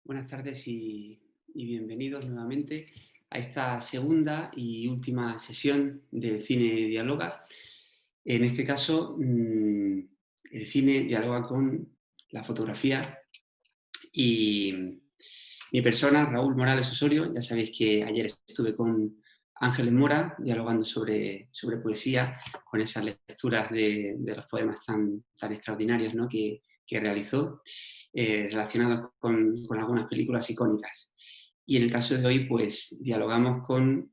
Buenas tardes y bienvenidos nuevamente a esta segunda y última sesión del Cine Dialoga. En este caso, el cine dialoga con la fotografía y mi persona, Raúl Morales Osorio. Ya sabéis que ayer estuve con Ángeles Mora dialogando sobre poesía, con esas lecturas de los poemas tan extraordinarios, ¿no?, que realizó, relacionados con algunas películas icónicas. Y en el caso de hoy, pues dialogamos con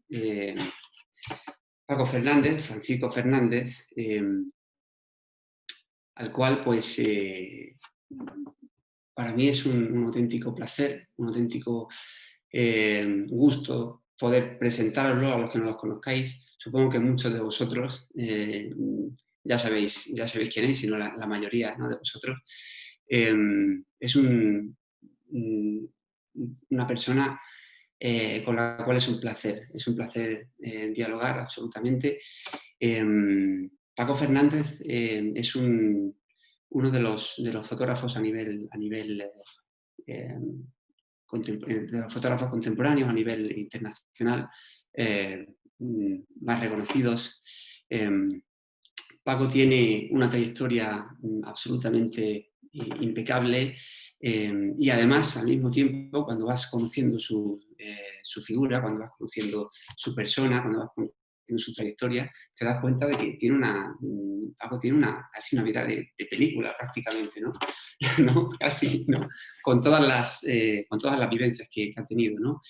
Paco Fernández, Francisco Fernández, al cual pues para mí es un auténtico placer, un auténtico gusto poder presentaroslo a los que no los conozcáis. Supongo que muchos de vosotros ya sabéis quién es, si no la mayoría, ¿no?, de vosotros. Es una persona con la cual es un placer dialogar absolutamente. Paco Fernández es uno de los fotógrafos eh, de los fotógrafos contemporáneos a nivel internacional más reconocidos. Paco tiene una trayectoria absolutamente impecable, y además, al mismo tiempo, cuando vas conociendo su figura, cuando vas conociendo su persona, cuando vas conociendo su trayectoria, te das cuenta de que Paco tiene casi una vida de película prácticamente, ¿no? ¿No? Casi, ¿no? Con todas las vivencias que ha tenido, ¿no?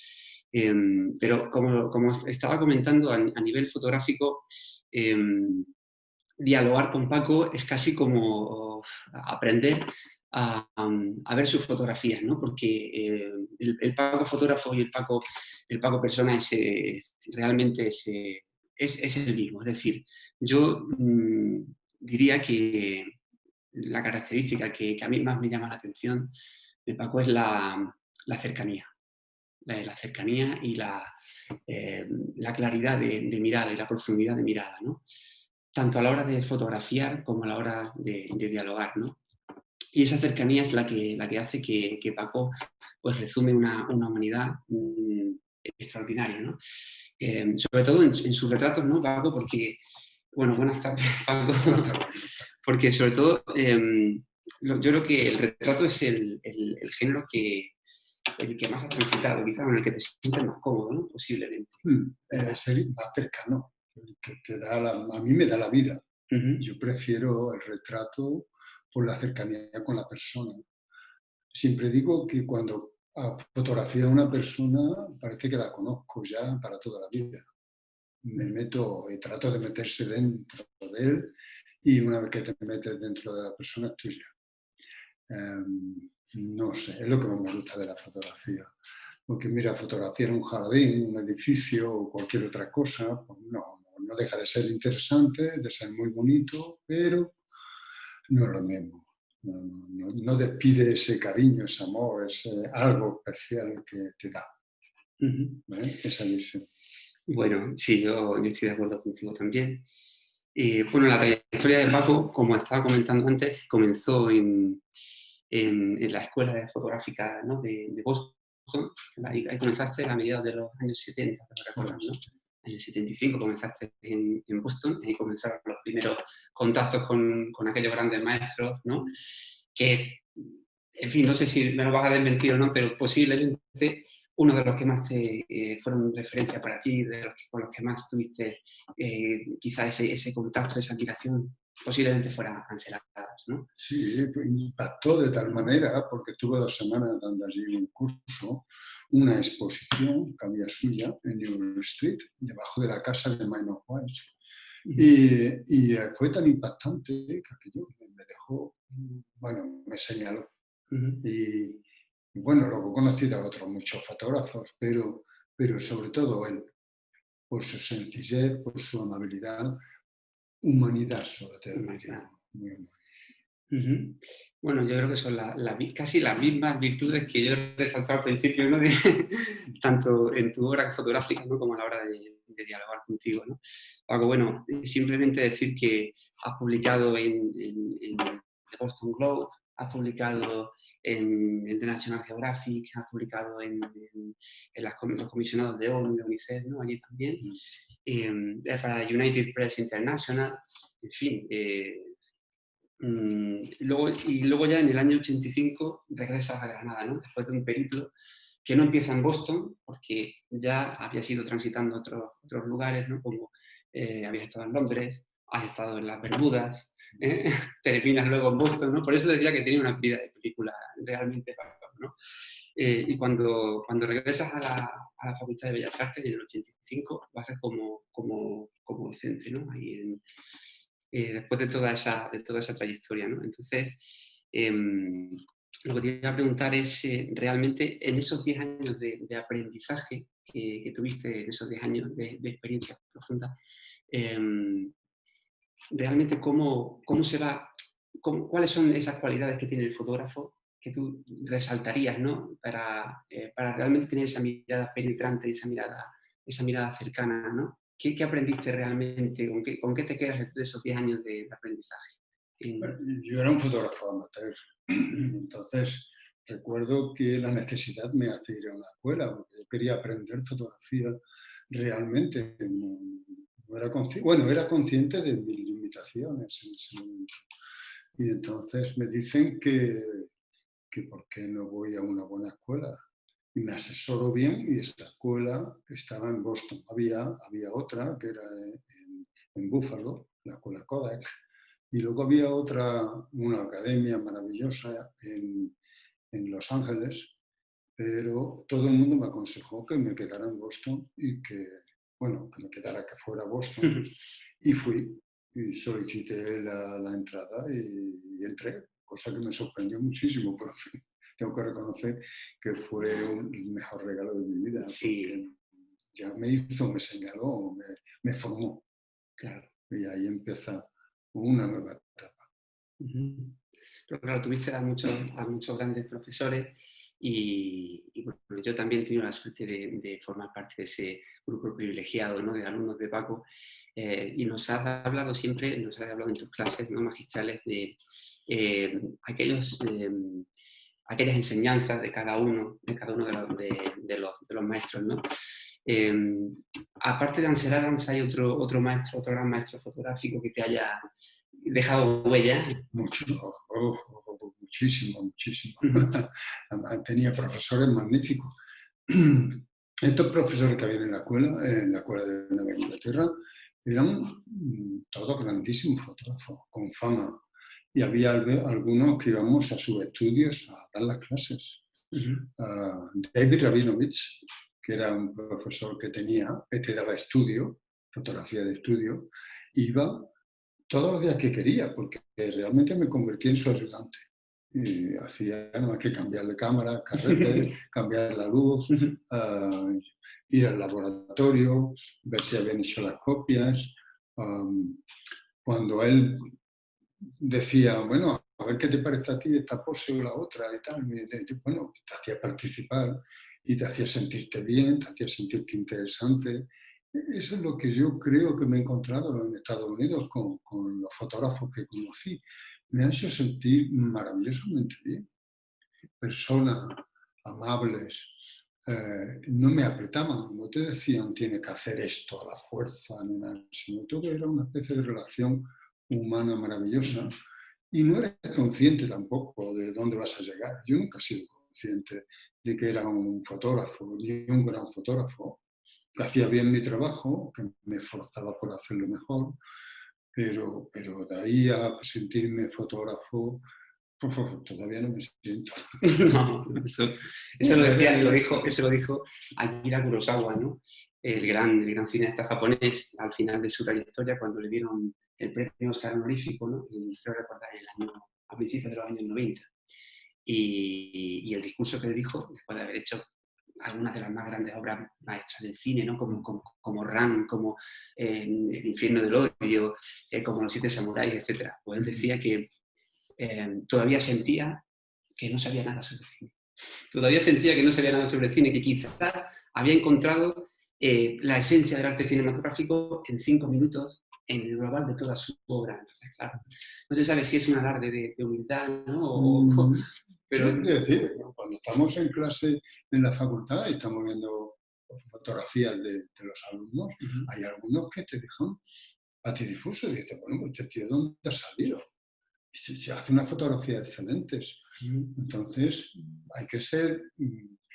Pero como estaba comentando, a nivel fotográfico, dialogar con Paco es casi como aprender a ver sus fotografías, ¿no? Porque el Paco fotógrafo y el Paco persona realmente es el mismo. Es decir, yo diría que la característica que a mí más me llama la atención de Paco es la cercanía. La cercanía y la claridad de mirada y la profundidad de mirada, ¿no? Tanto a la hora de fotografiar como a la hora de dialogar, ¿no? Y esa cercanía es la que hace que Paco pues resume una humanidad extraordinaria, ¿no? Sobre todo en sus retratos, ¿no, Paco? Porque, bueno, buenas tardes, Paco. Porque sobre todo, yo creo que el retrato es el género el que más has transitado, quizás en el que te sientes más cómodo, ¿no? Posiblemente. Ser más cercano, que a mí me da la vida. Ujú. Yo prefiero el retrato por la cercanía con la persona. Siempre digo que cuando fotografío a una persona parece que la conozco ya para toda la vida. Me meto y trato de meterse dentro de él y una vez que te metes dentro de la persona es tuya. No sé, es lo que más me gusta de la fotografía. Porque mira, fotografiar un jardín, un edificio o cualquier otra cosa, pues no deja de ser interesante, de ser muy bonito, pero no es lo mismo. No despide ese cariño, ese amor, ese algo especial que te da, Ujú. ¿vale? Esa visión. Bueno, sí, yo estoy de acuerdo contigo también. Bueno, la trayectoria de Paco, como estaba comentando antes, comenzó en la escuela de fotográfica, ¿no?, de Boston. Ahí comenzaste a mediados de los años 70, no recuerdo, ¿no? Años 75 comenzaste en Boston, y comenzaron los primeros contactos con aquellos grandes maestros, ¿no? Que, en fin, no sé si me lo vas a desmentir o no, pero posiblemente uno de los que más fueron referencia para ti, con los que más tuviste quizá ese contacto, esa admiración, posiblemente fuera Ansel Adams, ¿no? Sí, impactó de tal manera, porque estuve 2 semanas dando allí un curso, una exposición que había suya en New York Street, debajo de la casa de Minor White. Fue tan impactante que aquello me dejó, bueno, me señaló. Ujú. Y, y bueno, luego he conocido a otros muchos fotógrafos, pero sobre todo él, por su sencillez, por su amabilidad, humanidad sobre todo, diría. Humanidad. Muy humano. Ujú. Bueno, yo creo que son casi las mismas virtudes que yo he resaltado al principio, ¿no? Tanto en tu obra fotográfica, ¿no?, como a la hora de dialogar contigo, ¿no? Paco, bueno, simplemente decir que has publicado en The Boston Globe, publicado en The National Geographic, has publicado en los comisionados de ONU, de UNICEF, ¿no? Allí también, para United Press International, en fin. Luego ya en el año 85 regresas a Granada, ¿no? Después de un periplo que no empieza en Boston, porque ya habías ido transitando otros lugares, ¿no? Como habías estado en Londres, has estado en las Bermudas, terminas luego en Boston, ¿no? Por eso decía que tenía una vida de película realmente, ¿no? Y cuando regresas a la Facultad de Bellas Artes en el 85, lo haces como docente, ¿no? Ahí después de toda esa trayectoria, ¿no? Entonces, lo que te iba a preguntar es, realmente, en esos 10 años de aprendizaje que tuviste, en esos 10 años de experiencia profunda, realmente cuáles son esas cualidades que tiene el fotógrafo que tú resaltarías, ¿no? Para realmente tener esa mirada penetrante, esa mirada cercana, ¿no? ¿Qué aprendiste realmente? ¿Con qué te quedas de esos 10 años de aprendizaje? Bueno, yo era un fotógrafo amateur, entonces recuerdo que la necesidad me hacía ir a una escuela, porque yo quería aprender fotografía realmente. No era era consciente de mis limitaciones en ese momento. Y entonces me dicen que por qué no voy a una buena escuela. Y me asesoro bien y esta escuela estaba en Boston. Había otra que era en Buffalo, la escuela Kodak. Y luego había otra, una academia maravillosa en Los Ángeles, pero todo el mundo me aconsejó que me quedara en Boston y que me quedara, que fuera a Boston. Y fui y solicité la entrada y entré, cosa que me sorprendió muchísimo, pero en fin, tengo que reconocer que fue el mejor regalo de mi vida, Sí. porque ya me hizo, me señaló, me formó. Claro. Y ahí empieza una nueva etapa. Pero claro, tuviste a muchos grandes profesores y bueno, yo también he tenido la suerte de formar parte de ese grupo privilegiado, ¿no? De alumnos de Paco, y nos has hablado siempre, nos has hablado en tus clases, ¿no? Magistrales de aquellas enseñanzas de cada uno de los maestros, ¿no? Aparte de Ansel Adams, ¿hay otro gran maestro fotográfico que te haya dejado huella? Muchísimo. Tenía profesores magníficos. Estos profesores que había en la escuela de Nueva Inglaterra, eran todos grandísimos fotógrafos, con fama. Y había algunos que íbamos a sus estudios a dar las clases. David Rabinovich, que era un profesor que te daba fotografía de estudio, iba todos los días que quería, porque realmente me convertí en su ayudante. Y hacía nada más que cambiarle cámara, carrete, cambiar la luz, ir al laboratorio, ver si habían hecho las copias. Cuando él decía, bueno, a ver qué te parece a ti esta pose o la otra y tal, bueno, te hacía participar y te hacía sentirte bien, te hacía sentirte interesante. Eso es lo que yo creo que me he encontrado en Estados Unidos con los fotógrafos que conocí. Me han hecho sentir maravillosamente bien. Personas amables, no me apretaban, no te decían tienes que hacer esto a la fuerza, ni nada, sino todo era una especie de relación humana maravillosa. Y no eres consciente tampoco de dónde vas a llegar. Yo nunca he sido consciente de que era un fotógrafo, ni un gran fotógrafo, que hacía bien mi trabajo, que me esforzaba por hacerlo mejor, pero de ahí a sentirme fotógrafo, todavía no me siento. No, eso lo dijo Akira Kurosawa, ¿no? El gran cineasta japonés, al final de su trayectoria, cuando le dieron el premio Oscar honorífico, ¿no? Creo recordar a principios de los años 90. Y el discurso que le dijo, después de haber hecho algunas de las más grandes obras maestras del cine, ¿no? como Ran, como El infierno del odio, como Los siete samuráis, etc. Pues él decía que todavía sentía que no sabía nada sobre cine. Todavía sentía que no sabía nada sobre cine, que quizás había encontrado la esencia del arte cinematográfico en 5 minutos en el global de toda su obra. Entonces, claro, no se sabe si es un alarde de humildad, ¿no? Pero es decir, cuando estamos en clase en la facultad y estamos viendo fotografías de los alumnos, hay algunos que te dejan patidifuso y dices, bueno, pues este tío, ¿dónde ha salido? Se hace unas fotografías excelentes. Entonces, hay que ser...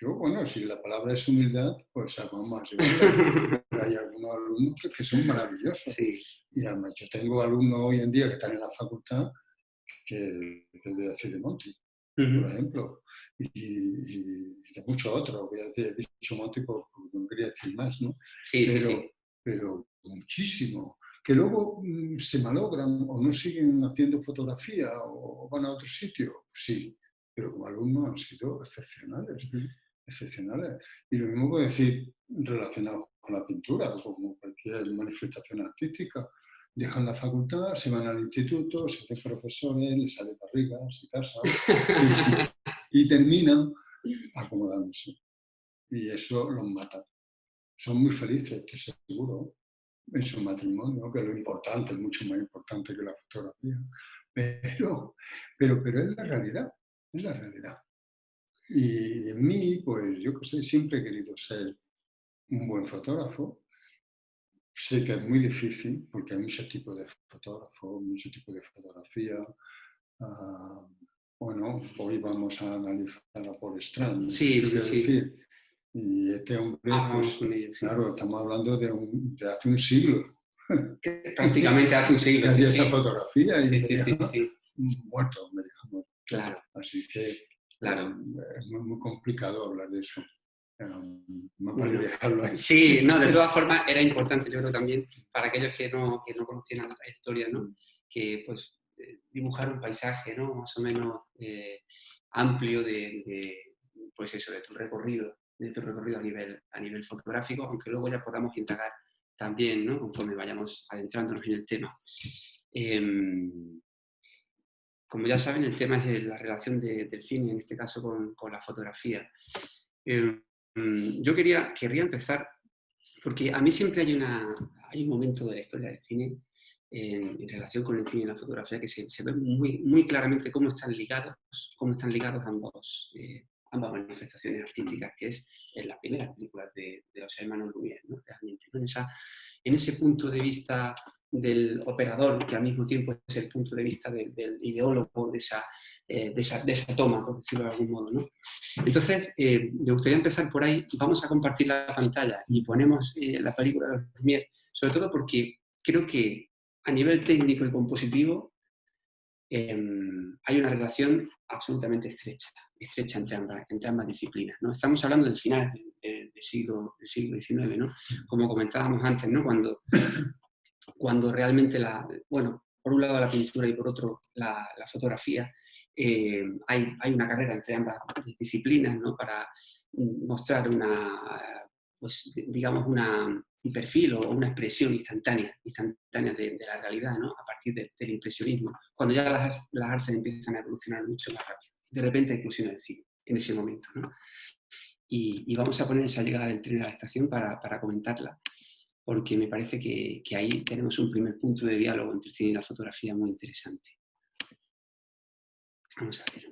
Yo, bueno, si la palabra es humildad, pues algo más. Pero hay algunos alumnos que son maravillosos. Sí. Y además, yo tengo alumnos hoy en día que están en la facultad que voy a decir de Monti, por ejemplo, y de muchos otros. Voy a decir, he dicho Monti porque no quería decir más, ¿no? Sí, sí. Pero muchísimo. Que luego se malogran o no siguen haciendo fotografía o van a otro sitio, sí, pero como alumnos han sido excepcionales, excepcionales. Y lo mismo puedo decir relacionado con la pintura, como cualquier manifestación artística. Dejan la facultad, se van al instituto, se hacen profesores, les sale barriga, se casan y terminan acomodándose. Y eso los mata. Son muy felices, te seguro, en su matrimonio, que es lo importante, es mucho más importante que la fotografía. Pero es la realidad, es la realidad. Y en mí, pues yo que sé, siempre he querido ser un buen fotógrafo. Sé que es muy difícil porque hay muchos tipos de fotógrafos, muchos tipos de fotografía. Bueno, hoy vamos a analizar a Paul Strand, Sí, ¿qué voy a decir? sí. Y este hombre, Vamos pues, con ello, sí. claro, estamos hablando de hace un siglo. Prácticamente hace un siglo, que hacía esa fotografía y sí. Muerto, me deja muerto. Claro. Así que claro. Es muy complicado hablar de eso. No vale dejarlo ahí. Sí, no, de todas formas era importante, yo creo también, para aquellos que no conocían la trayectoria, ¿no? Que pues dibujar un paisaje, ¿no? Más o menos amplio pues eso, de tu recorrido a nivel fotográfico, aunque luego ya podamos indagar también, ¿no? Conforme vayamos adentrándonos en el tema. Como ya saben, el tema es la relación del cine, en este caso con la fotografía. Yo querría empezar, porque a mí siempre hay un momento de la historia del cine en relación con el cine y la fotografía que se ve muy, muy claramente cómo están ligados ambas manifestaciones artísticas, que es en las primeras películas de los hermanos Lumière, ¿no? Realmente, ¿no? En ese punto de vista del operador, que al mismo tiempo es el punto de vista del ideólogo de esa toma, por decirlo de algún modo, ¿no? Entonces, me gustaría empezar por ahí. Vamos a compartir la pantalla y ponemos la película de Lumière, sobre todo porque creo que a nivel técnico y compositivo hay una relación absolutamente estrecha entre ambas disciplinas, ¿no? Estamos hablando del final del siglo XIX, ¿no? Como comentábamos antes, ¿no? Cuando realmente por un lado la pintura y por otro la fotografía, hay una carrera entre ambas disciplinas, ¿no? Para mostrar un perfil o una expresión instantánea de la realidad, ¿no? A partir del impresionismo, cuando ya las artes empiezan a evolucionar mucho más rápido. De repente hay inclusión del cine en ese momento, ¿no? Y vamos a poner esa llegada del tren a la estación para comentarla, porque me parece que ahí tenemos un primer punto de diálogo entre el cine y la fotografía muy interesante. Vamos a ver.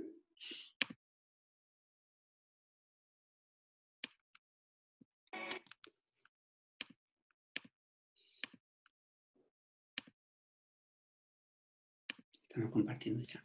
Estamos compartiendo ya.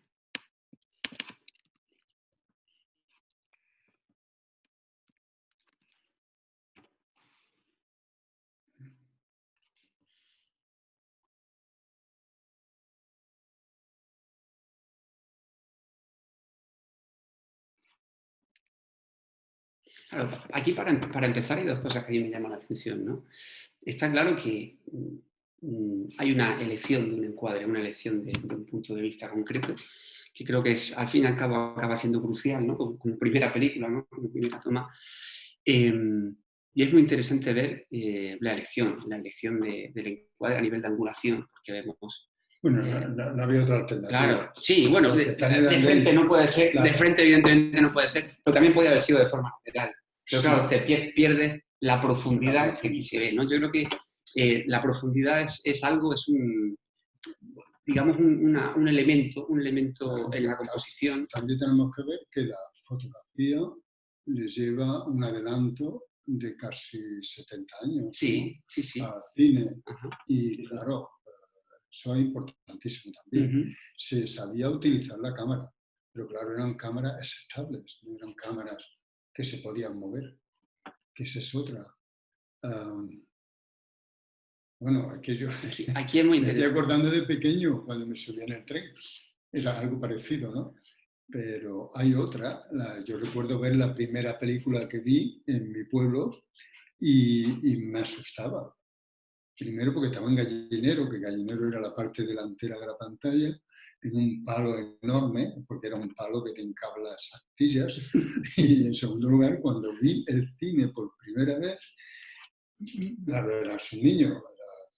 Claro, aquí para empezar hay dos cosas que a mí me llaman la atención, ¿no? Está claro que hay una elección de un encuadre, una elección de un punto de vista concreto, que creo que al fin y al cabo acaba siendo crucial, ¿no? Como primera película, ¿no? Como primera toma. Y es muy interesante ver la elección del encuadre a nivel de angulación, porque vemos... Bueno, no había otra alternativa. Claro, sí, bueno, de frente no puede ser, claro. De frente evidentemente no puede ser, pero también podría haber sido de forma lateral. Pero claro, te pierdes la profundidad que aquí se ve, ¿no? Yo creo que la profundidad es algo, es un, digamos, un elemento en la composición. También tenemos que ver que la fotografía les lleva un adelanto de casi 70 años, Sí, ¿no? sí, sí. Al cine. Ajá. Y claro, eso es importantísimo también. Se sabía utilizar la cámara, pero claro, eran cámaras estables, no eran cámaras que se podían mover, que esa es otra. Bueno, es que yo Aquí es muy me estoy interesante. acordando de pequeño, cuando me subía en el tren. Era algo parecido, ¿no? Pero hay otra. Yo recuerdo ver la primera película que vi en mi pueblo y me asustaba. Primero porque estaba en Gallinero, que Gallinero era la parte delantera de la pantalla, en un palo enorme, porque era un palo que te encabla las astillas. Y en segundo lugar, cuando vi el cine por primera vez, claro, era un niño, era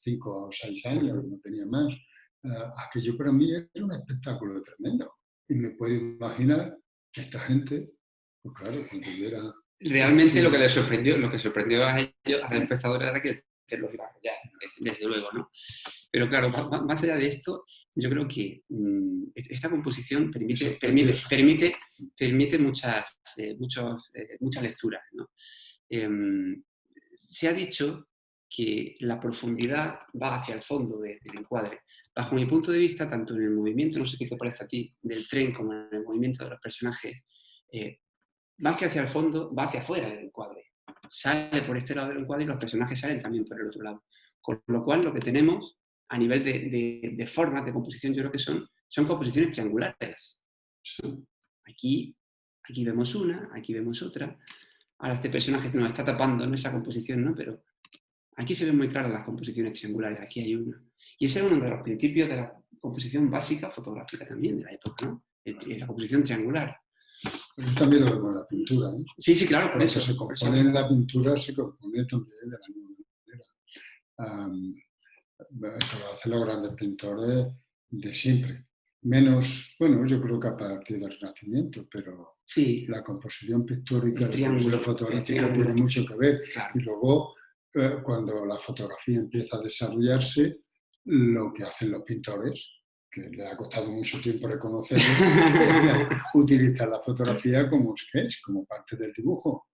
5 o 6 años, no tenía más. Aquello para mí era un espectáculo tremendo. Y me puedo imaginar que esta gente, pues claro, cuando hubiera... Realmente lo que sorprendió a ellos, a los espectadores, era que te lo iba a ya, desde luego, ¿no? Pero claro, más allá de esto, yo creo que esta composición permite muchas lecturas, ¿no? Se ha dicho que la profundidad va hacia el fondo del encuadre. Bajo mi punto de vista, tanto en el movimiento, no sé qué te parece a ti, del tren, como en el movimiento de los personajes, más que hacia el fondo, va hacia afuera del encuadre. Sale por este lado del encuadre y los personajes salen también por el otro lado. Con lo cual, lo que tenemos a nivel de formas de composición, yo creo que son composiciones triangulares. Aquí, aquí vemos una, aquí vemos otra. Ahora este personaje nos está tapando en esa composición, ¿no? Pero aquí se ven muy claras las composiciones triangulares, aquí hay una. Y ese es uno de los principios de la composición básica fotográfica también de la época, ¿no? La composición triangular. Eso también lo vemos en la pintura, ¿eh? Sí, sí, claro, por Lo eso. que se compone en la pintura se compone también de la misma manera. Esto lo hacen los grandes pintores de siempre. Menos, bueno, yo creo que a partir del Renacimiento, pero sí, la composición pictórica, la composición fotográfica triángulo, tiene mucho que ver. Claro. Y luego, cuando la fotografía empieza a desarrollarse, lo que hacen los pintores, que le ha costado mucho tiempo reconocerlo, utilizar la fotografía como sketch, como parte del dibujo,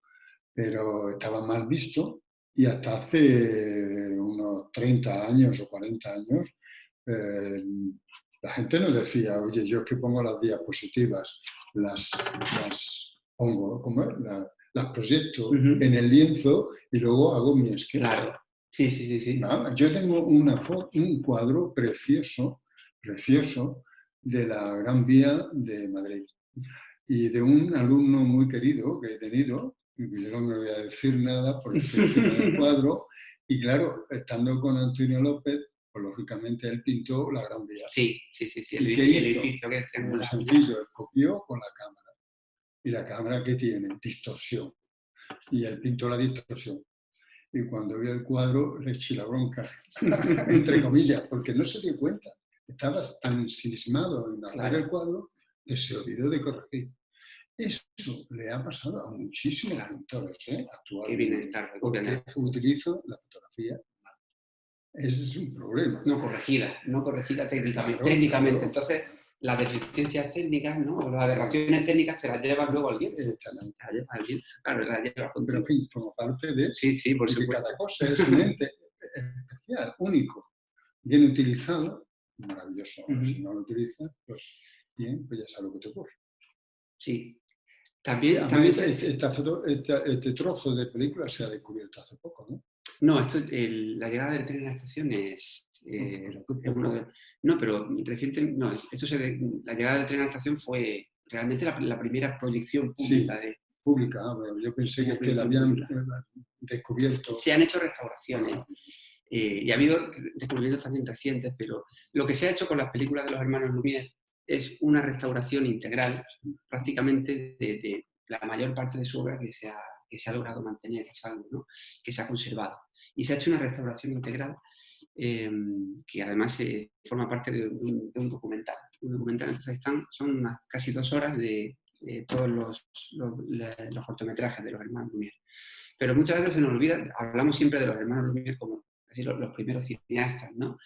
pero estaba mal visto y hasta hace unos 30 años o 40 años la gente nos decía, oye, yo es que pongo las diapositivas, las pongo, ¿cómo es? Las proyecto en el lienzo y luego hago mi sketch. Claro, sí, sí, sí, sí. ¿No? Yo tengo un cuadro precioso, precioso, de la Gran Vía de Madrid y de un alumno muy querido que he tenido, y yo no me voy a decir nada porque estoy encima del cuadro, y claro, estando con Antonio López, pues lógicamente él pintó la Gran Vía. Sí, sí, sí, sí. ¿Y qué hizo? Edificio que es triangular. Muy sencillo, él copió con la cámara. ¿Y la cámara qué tiene? Distorsión. Y él pintó la distorsión. Y cuando vio el cuadro le eché la bronca, entre comillas, porque no se dio cuenta. Estaba tan ensimismado en hacer el cuadro que se olvidó de corregir. Eso le ha pasado a muchísimos pintores actualmente, porque utilizo la fotografía mal. Ese es un problema. No corregida técnicamente. Claro. Entonces, las deficiencias técnicas, ¿no? O las aberraciones técnicas te las llevas luego al lienzo. Te las llevas al lienzo, claro, las llevas contigo. Pero en fin, como parte de, por que cada cosa es un ente especial, único, bien utilizado, maravilloso. Si no lo utilizas, pues bien, pues ya sabes lo que te ocurre. Sí. También este trozo de película se ha descubierto hace poco, ¿no? No, la llegada del tren a la estación es uno de... No, pero reciente... No, la llegada del tren a la estación fue realmente la primera proyección pública. Sí, pública. Yo pensé que la habían descubierto. Se han hecho restauraciones. Y ha habido descubrimientos también recientes, pero lo que se ha hecho con las películas de los hermanos Lumière es una restauración integral prácticamente de la mayor parte de su obra que se ha logrado mantener a salvo, ¿no? Que se ha conservado. Y se ha hecho una restauración integral que además forma parte de un documental. Un documental, entonces son casi 2 horas de todos los cortometrajes de los hermanos Lumière. Pero muchas veces se nos olvida, hablamos siempre de los hermanos Lumière como así los primeros cineastas, ¿no?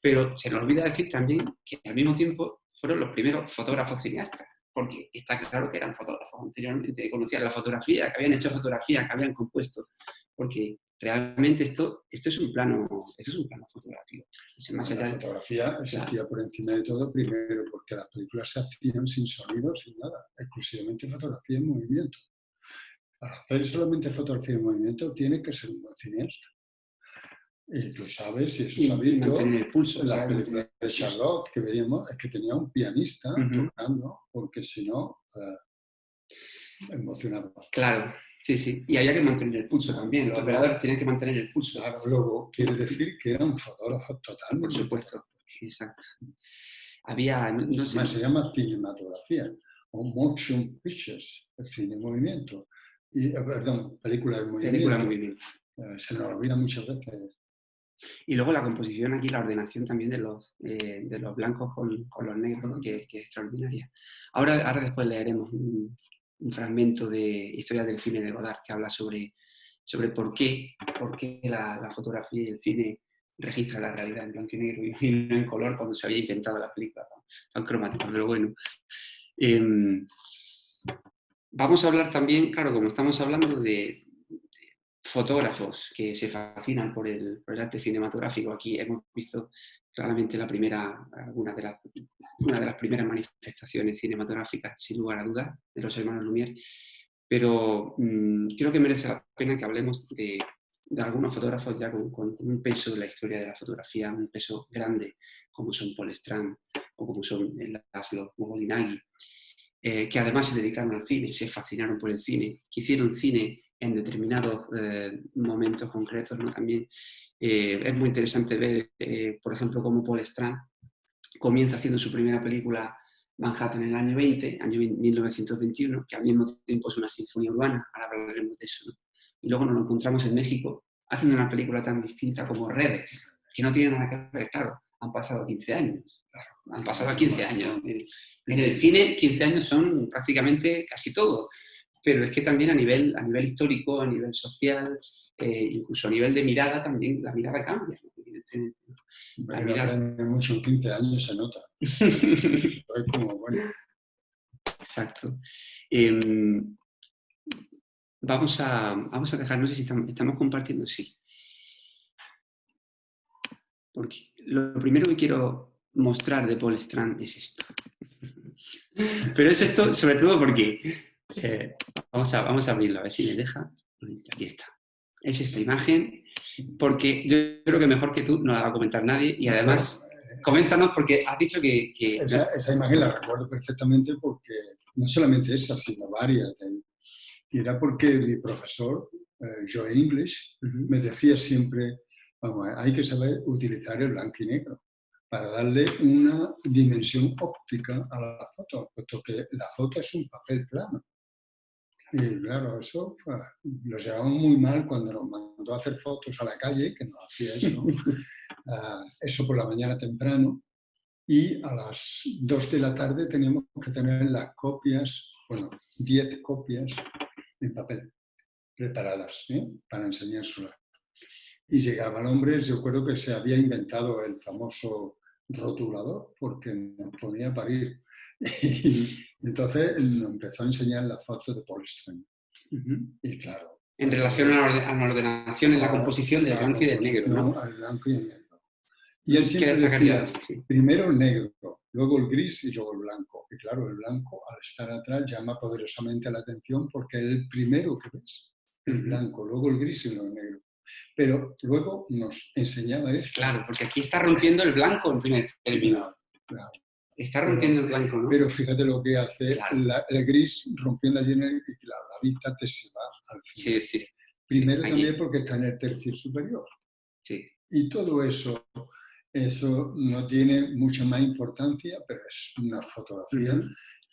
Pero se nos olvida decir también que al mismo tiempo fueron los primeros fotógrafos cineastas, porque está claro que eran fotógrafos anteriormente, conocían la fotografía, que habían hecho fotografía, que habían compuesto, porque realmente esto es un plano fotográfico. Más allá, la fotografía existía por encima de todo, primero porque las películas se hacían sin sonido, sin nada, exclusivamente fotografía en movimiento. Para hacer solamente fotografía en movimiento tiene que ser un buen cineasta. Y tú sabes, y eso sabido, mantener el pulso. en la película de Charlotte que veríamos, es que tenía un pianista tocando, porque si no, emocionaba. Claro, sí. Y había que mantener el pulso también. Los operadores tenían que mantener el pulso. Claro, luego quiere decir que era un fotógrafo total. Por supuesto, exacto. Había, no sé. Se llama cinematografía, o motion pictures, cine en movimiento. Perdón, película de movimiento. Película de movimiento. Se nos olvida muchas veces. Y luego la composición aquí, la ordenación también de los blancos con los negros, que es extraordinaria. Ahora después leeremos un fragmento de Historia del cine de Godard que habla sobre por qué la fotografía y el cine registra la realidad en blanco y negro y no en color cuando se había inventado la película tan cromática. Pero bueno, vamos a hablar también, claro, como estamos hablando de fotógrafos que se fascinan por el arte cinematográfico. Aquí hemos visto claramente una de las primeras manifestaciones cinematográficas, sin lugar a dudas, de los hermanos Lumière, pero creo que merece la pena que hablemos de algunos fotógrafos ya con un peso en la historia de la fotografía, un peso grande, como son Paul Strand o como son Laszlo Moholy-Nagy, que además se dedicaron al cine, se fascinaron por el cine, que hicieron cine en determinados momentos concretos, ¿no? También es muy interesante ver, por ejemplo, cómo Paul Strand comienza haciendo su primera película Manhattan en el año 1921, que al mismo tiempo es una sinfonía urbana, ahora hablaremos de eso, ¿no? Y luego nos lo encontramos en México haciendo una película tan distinta como Redes, que no tiene nada que ver, claro, han pasado 15 años. Han pasado 15 años. En el cine, 15 años son prácticamente casi todo. Pero es que también a nivel histórico, a nivel social, incluso a nivel de mirada, también la mirada cambia, ¿no? Evidentemente. La mirada mucho en 15 años se nota. Como, bueno. Exacto. Vamos a dejar, no sé si estamos compartiendo, sí. Porque lo primero que quiero mostrar de Paul Strand es esto. Pero es esto sobre todo porque vamos a abrirlo, a ver si me deja. Aquí está. Es esta imagen, porque yo creo que mejor que tú no la va a comentar nadie y además coméntanos porque has dicho que... Esa imagen la recuerdo perfectamente porque no solamente esa, sino varias. Y era porque mi profesor, Joe English, me decía siempre, vamos, hay que saber utilizar el blanco y negro para darle una dimensión óptica a la foto, puesto que la foto es un papel plano. Y claro, eso lo llevamos muy mal cuando nos mandó a hacer fotos a la calle, que nos hacía eso, eso por la mañana temprano, y a las 2 de la tarde teníamos que tener las copias, 10 copias en papel, preparadas, para enseñárselas. Y llegaba el hombre, yo recuerdo que se había inventado el famoso rotulador, porque nos ponía a parir. Y entonces nos empezó a enseñar las fotos de Paul Strand. Y claro. En relación a la ordenación en la composición del blanco y del negro, ¿no? Al blanco y el negro. Y él siempre decía, primero el negro, luego el gris y luego el blanco. Y claro, el blanco, al estar atrás, llama poderosamente la atención porque es el primero que ves. El blanco, luego el gris y luego el negro. Pero luego nos enseñaba esto. Claro, porque aquí está rompiendo el blanco en primer término. Claro. Está rompiendo el blanco, ¿no? Pero fíjate lo que hace el gris rompiendo allí en el y la vista te se va al final. Sí. Primero también porque está en el tercio superior. Sí. Y todo eso no tiene mucha más importancia, pero es una fotografía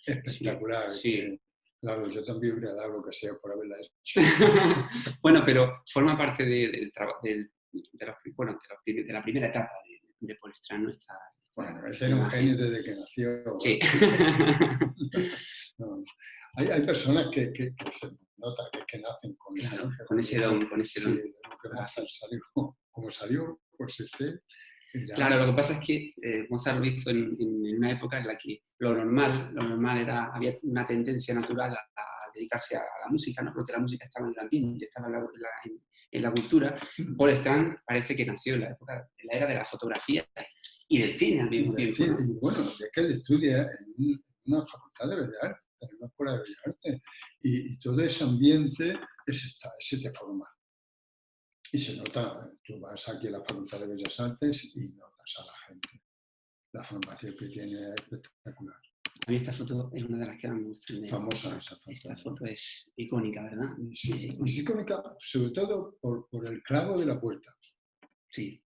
espectacular. Sí. Claro, yo también hubiera dado lo que sea por haberla hecho. Bueno, pero forma parte de la primera etapa de Paul Strand, ¿no? Bueno, ese era un genio desde que nació. Sí. No. Hay personas que se nota que nacen con ese don. Con ese don. Sí, lo que Mozart salió como salió, pues este era... Claro, lo que pasa es que Mozart lo hizo en una época en la que lo normal era, había una tendencia natural a dedicarse a la música, ¿no? Porque la música estaba en el ambiente, estaba en la cultura. Paul Strand parece que nació en la era de la fotografía y del cine al mismo tiempo, ¿no? Y bueno, es que él estudia en una facultad de Bellas Artes, en una escuela de Bellas Artes, y todo ese ambiente se te forma. Y se nota, tú vas aquí a la Facultad de Bellas Artes y notas a la gente. La formación que tiene es espectacular. A mí esta foto es una de las que más me gustan. Famosa esa foto. Esta foto es icónica, ¿verdad? Sí, es icónica, sobre todo por el clavo de la puerta. Sí.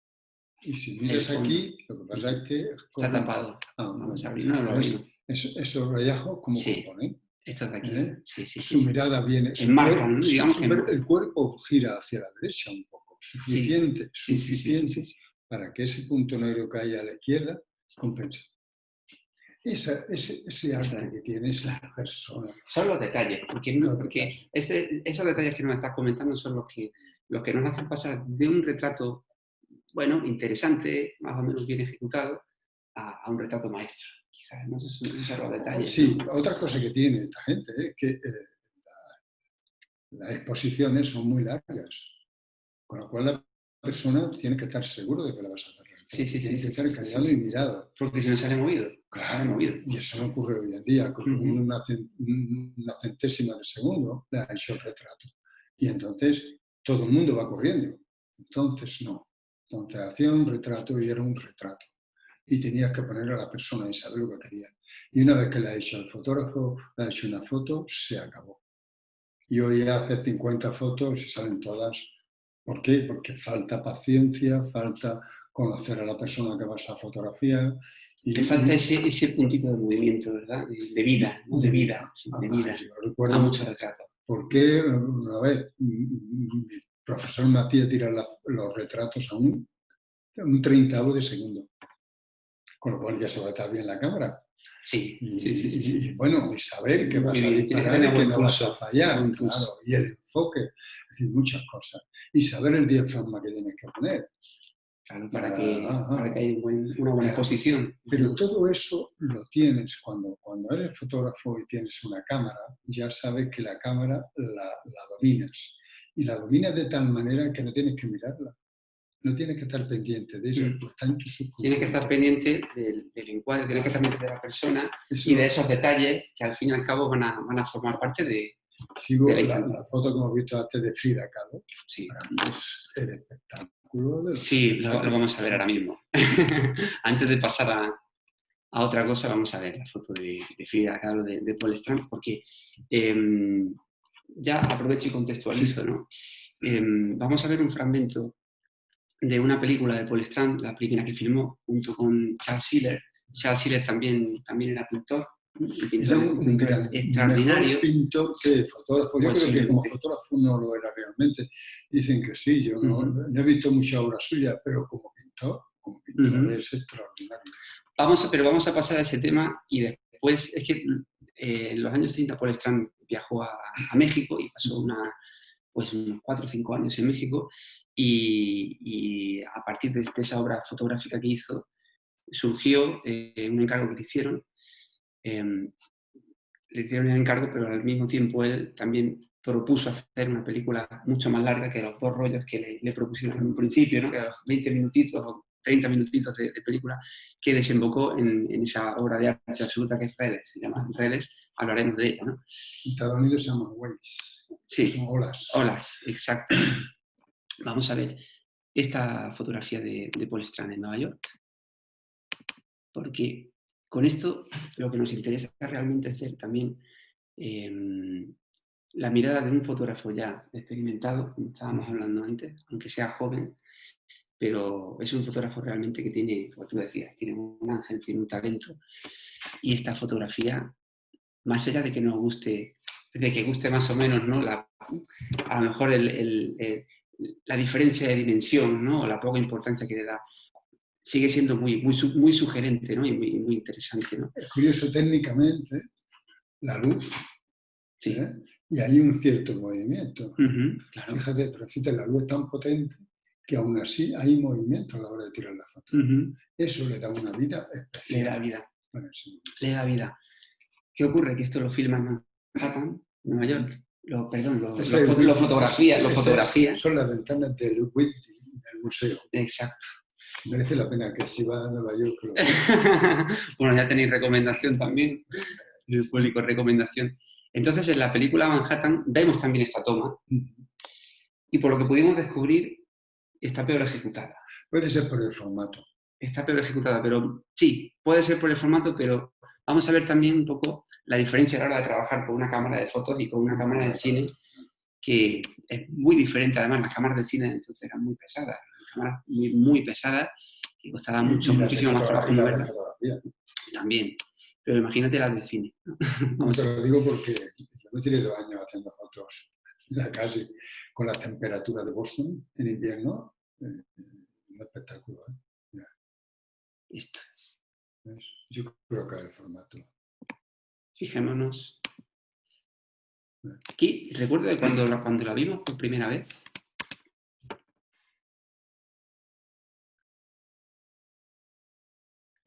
Y si miras aquí, lo que pasa es que... Está tapado. Vamos a abrir, no lo abrimos. Esos rayajos como sí. componen. Esto de aquí. Sí, Su mirada viene... Enmarcan, ¿no? Digamos que el cuerpo gira hacia la derecha un poco. Suficiente sí. Para que ese punto negro que hay a la izquierda compense. Ese arte que tiene esa persona. Son los detalles, porque esos detalles que nos estás comentando son los que nos hacen pasar de un retrato, bueno, interesante, más o menos bien ejecutado, a un retrato maestro. Quizás, no sé si son los detalles. Sí, otra cosa que tiene esta gente es que las exposiciones son muy largas, con lo cual la persona tiene que estar seguro de que la vas a hacer. Tiene que estar callado y mirado. Porque si no sale movido. Claro, y eso no ocurre hoy en día. Con una centésima de segundo le ha hecho el retrato. Y entonces todo el mundo va corriendo. Entonces no. Entonces hacía un retrato y era un retrato. Y tenías que poner a la persona y saber lo que quería. Y una vez que le ha hecho el fotógrafo, le ha hecho una foto, se acabó. Y hoy hace 50 fotos y salen todas. ¿Por qué? Porque falta paciencia, falta conocer a la persona que vas a fotografiar. Te falta ese puntito de movimiento, ¿verdad? De vida, ¿no? De vida. Yo recuerdo a muchos retratos. Porque una vez mi profesor me hacía tirar los retratos a un 30avo de segundo. Con lo cual ya se va a estar bien la cámara. Sí. Y bueno, y saber que vas a disparar y que no vas a fallar, claro, y el enfoque, es decir, muchas cosas. Y saber el diafragma que tienes que poner. Claro, para que haya una buena exposición. Pero todo eso lo tienes cuando eres fotógrafo y tienes una cámara, ya sabes que la cámara la dominas. Y la dominas de tal manera que no tienes que mirarla. No tienes que estar pendiente de ella, está en tu subconsciente. Tienes que estar pendiente del encuadre, tienes que estar pendiente de la persona y de esos detalles que al fin y al cabo van a formar parte de la foto que hemos visto antes de Frida Kahlo. Sí. Para mí es el espectáculo. Sí, lo vamos a ver ahora mismo. Antes de pasar a otra cosa, vamos a ver la foto de Frida Kahlo de Paul Strand, porque ya aprovecho y contextualizo, ¿no? Vamos a ver un fragmento de una película de Paul Strand, la primera que filmó, junto con Charles Schiller. Charles Schiller también era pintor. Era un extraordinario pintor que fotógrafo. Yo creo que como fotógrafo no lo era realmente. Dicen que sí, yo no he visto mucha obra suya, pero como pintor es extraordinario. Vamos a pasar a ese tema y después, es que en los años 30 Paul Strand viajó a México y pasó unos 4 o 5 años en México y a partir de esa obra fotográfica que hizo surgió un encargo que le hicieron. Le hicieron el encargo, pero al mismo tiempo él también propuso hacer una película mucho más larga que los 2 rollos que le propusieron en un principio, ¿no? Que los 20 minutitos o 30 minutitos de película, que desembocó en esa obra de arte absoluta que es Redes, se llama Redes, hablaremos de ella, ¿no? En Estados Unidos se llaman waves, son olas. Olas, exacto. Vamos a ver esta fotografía de Paul Strand en Nueva York, porque con esto lo que nos interesa realmente es ver también la mirada de un fotógrafo ya experimentado, como estábamos hablando antes, aunque sea joven, pero es un fotógrafo realmente que tiene, como tú decías, tiene un ángel, tiene un talento. Y esta fotografía, más allá de que nos guste, de que guste más o menos, ¿no? A lo mejor la diferencia de dimensión, ¿no? O la poca importancia que le da, sigue siendo muy sugerente, ¿no? Y muy interesante, ¿no? Es curioso técnicamente la luz, y hay un cierto movimiento. Claro. Fíjate, pero la luz es tan potente que aún así hay movimiento a la hora de tirar la foto. Ujú. Eso le da una vida Le especial da vida, para ese momento. le da vida. ¿Qué ocurre? Que esto lo filman en Manhattan, Nueva York. Perdón, Ese lo fotografía. son las ventanas del Whitney, del museo. Exacto. Merece la pena que si va a Nueva York lo Bueno, ya tenéis recomendación también, el público recomendación. Entonces, en la película Manhattan vemos también esta toma y por lo que pudimos descubrir, está peor ejecutada. Puede ser por el formato. Está peor ejecutada, pero sí, puede ser por el formato, pero vamos a ver también un poco la diferencia a la hora de trabajar con una cámara de fotos y con una cámara de cine, que es muy diferente. Además, las cámaras de cine entonces eran muy pesadas, cámaras muy, muy pesadas, que costaba muchísimo más trabajo moverlas. También, pero imagínate las de cine. No te lo digo porque yo me tiré 2 años haciendo fotos, ya casi, con las temperaturas de Boston en invierno. Un espectáculo, ¿eh? Esto es. ¿Ves? Yo creo que es el formato. Fijémonos. Aquí, recuerdo de cuando la vimos por primera vez.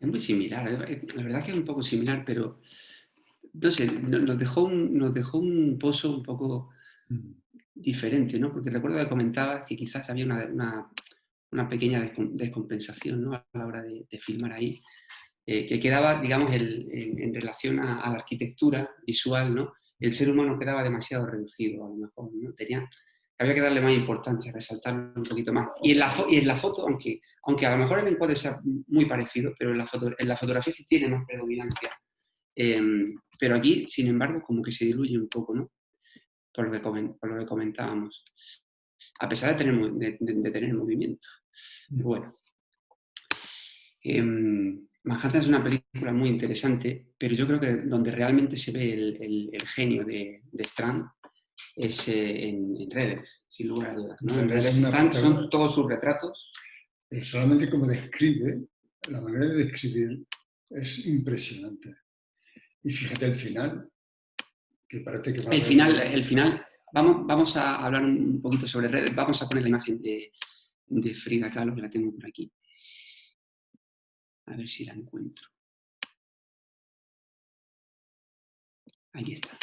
Es muy similar, la verdad que es un poco similar, pero no sé, nos dejó un pozo un poco diferente, ¿no? Porque recuerdo que comentabas que quizás había una pequeña descompensación, ¿no? A la hora de filmar ahí, que quedaba, digamos, en relación a la arquitectura visual, ¿no? El ser humano quedaba demasiado reducido, a lo mejor, ¿no? Había que darle más importancia, resaltarlo un poquito más. Y en la foto, aunque a lo mejor el encuadre sea muy parecido, pero en la fotografía sí tiene más predominancia. Pero aquí, sin embargo, como que se diluye un poco, ¿no? Por lo que comentábamos. A pesar de tener movimiento. Pero bueno. Manhattan es una película muy interesante, pero yo creo que donde realmente se ve el genio de Strand es en redes, sin lugar a dudas, ¿no? En redes son todos sus retratos. Solamente como describe, la manera de describir es impresionante. Y fíjate el final, que parece que va a haber... El final, vamos a hablar un poquito sobre redes, vamos a poner la imagen de Frida Kahlo, que la tengo por aquí. A ver si la encuentro. Ahí está.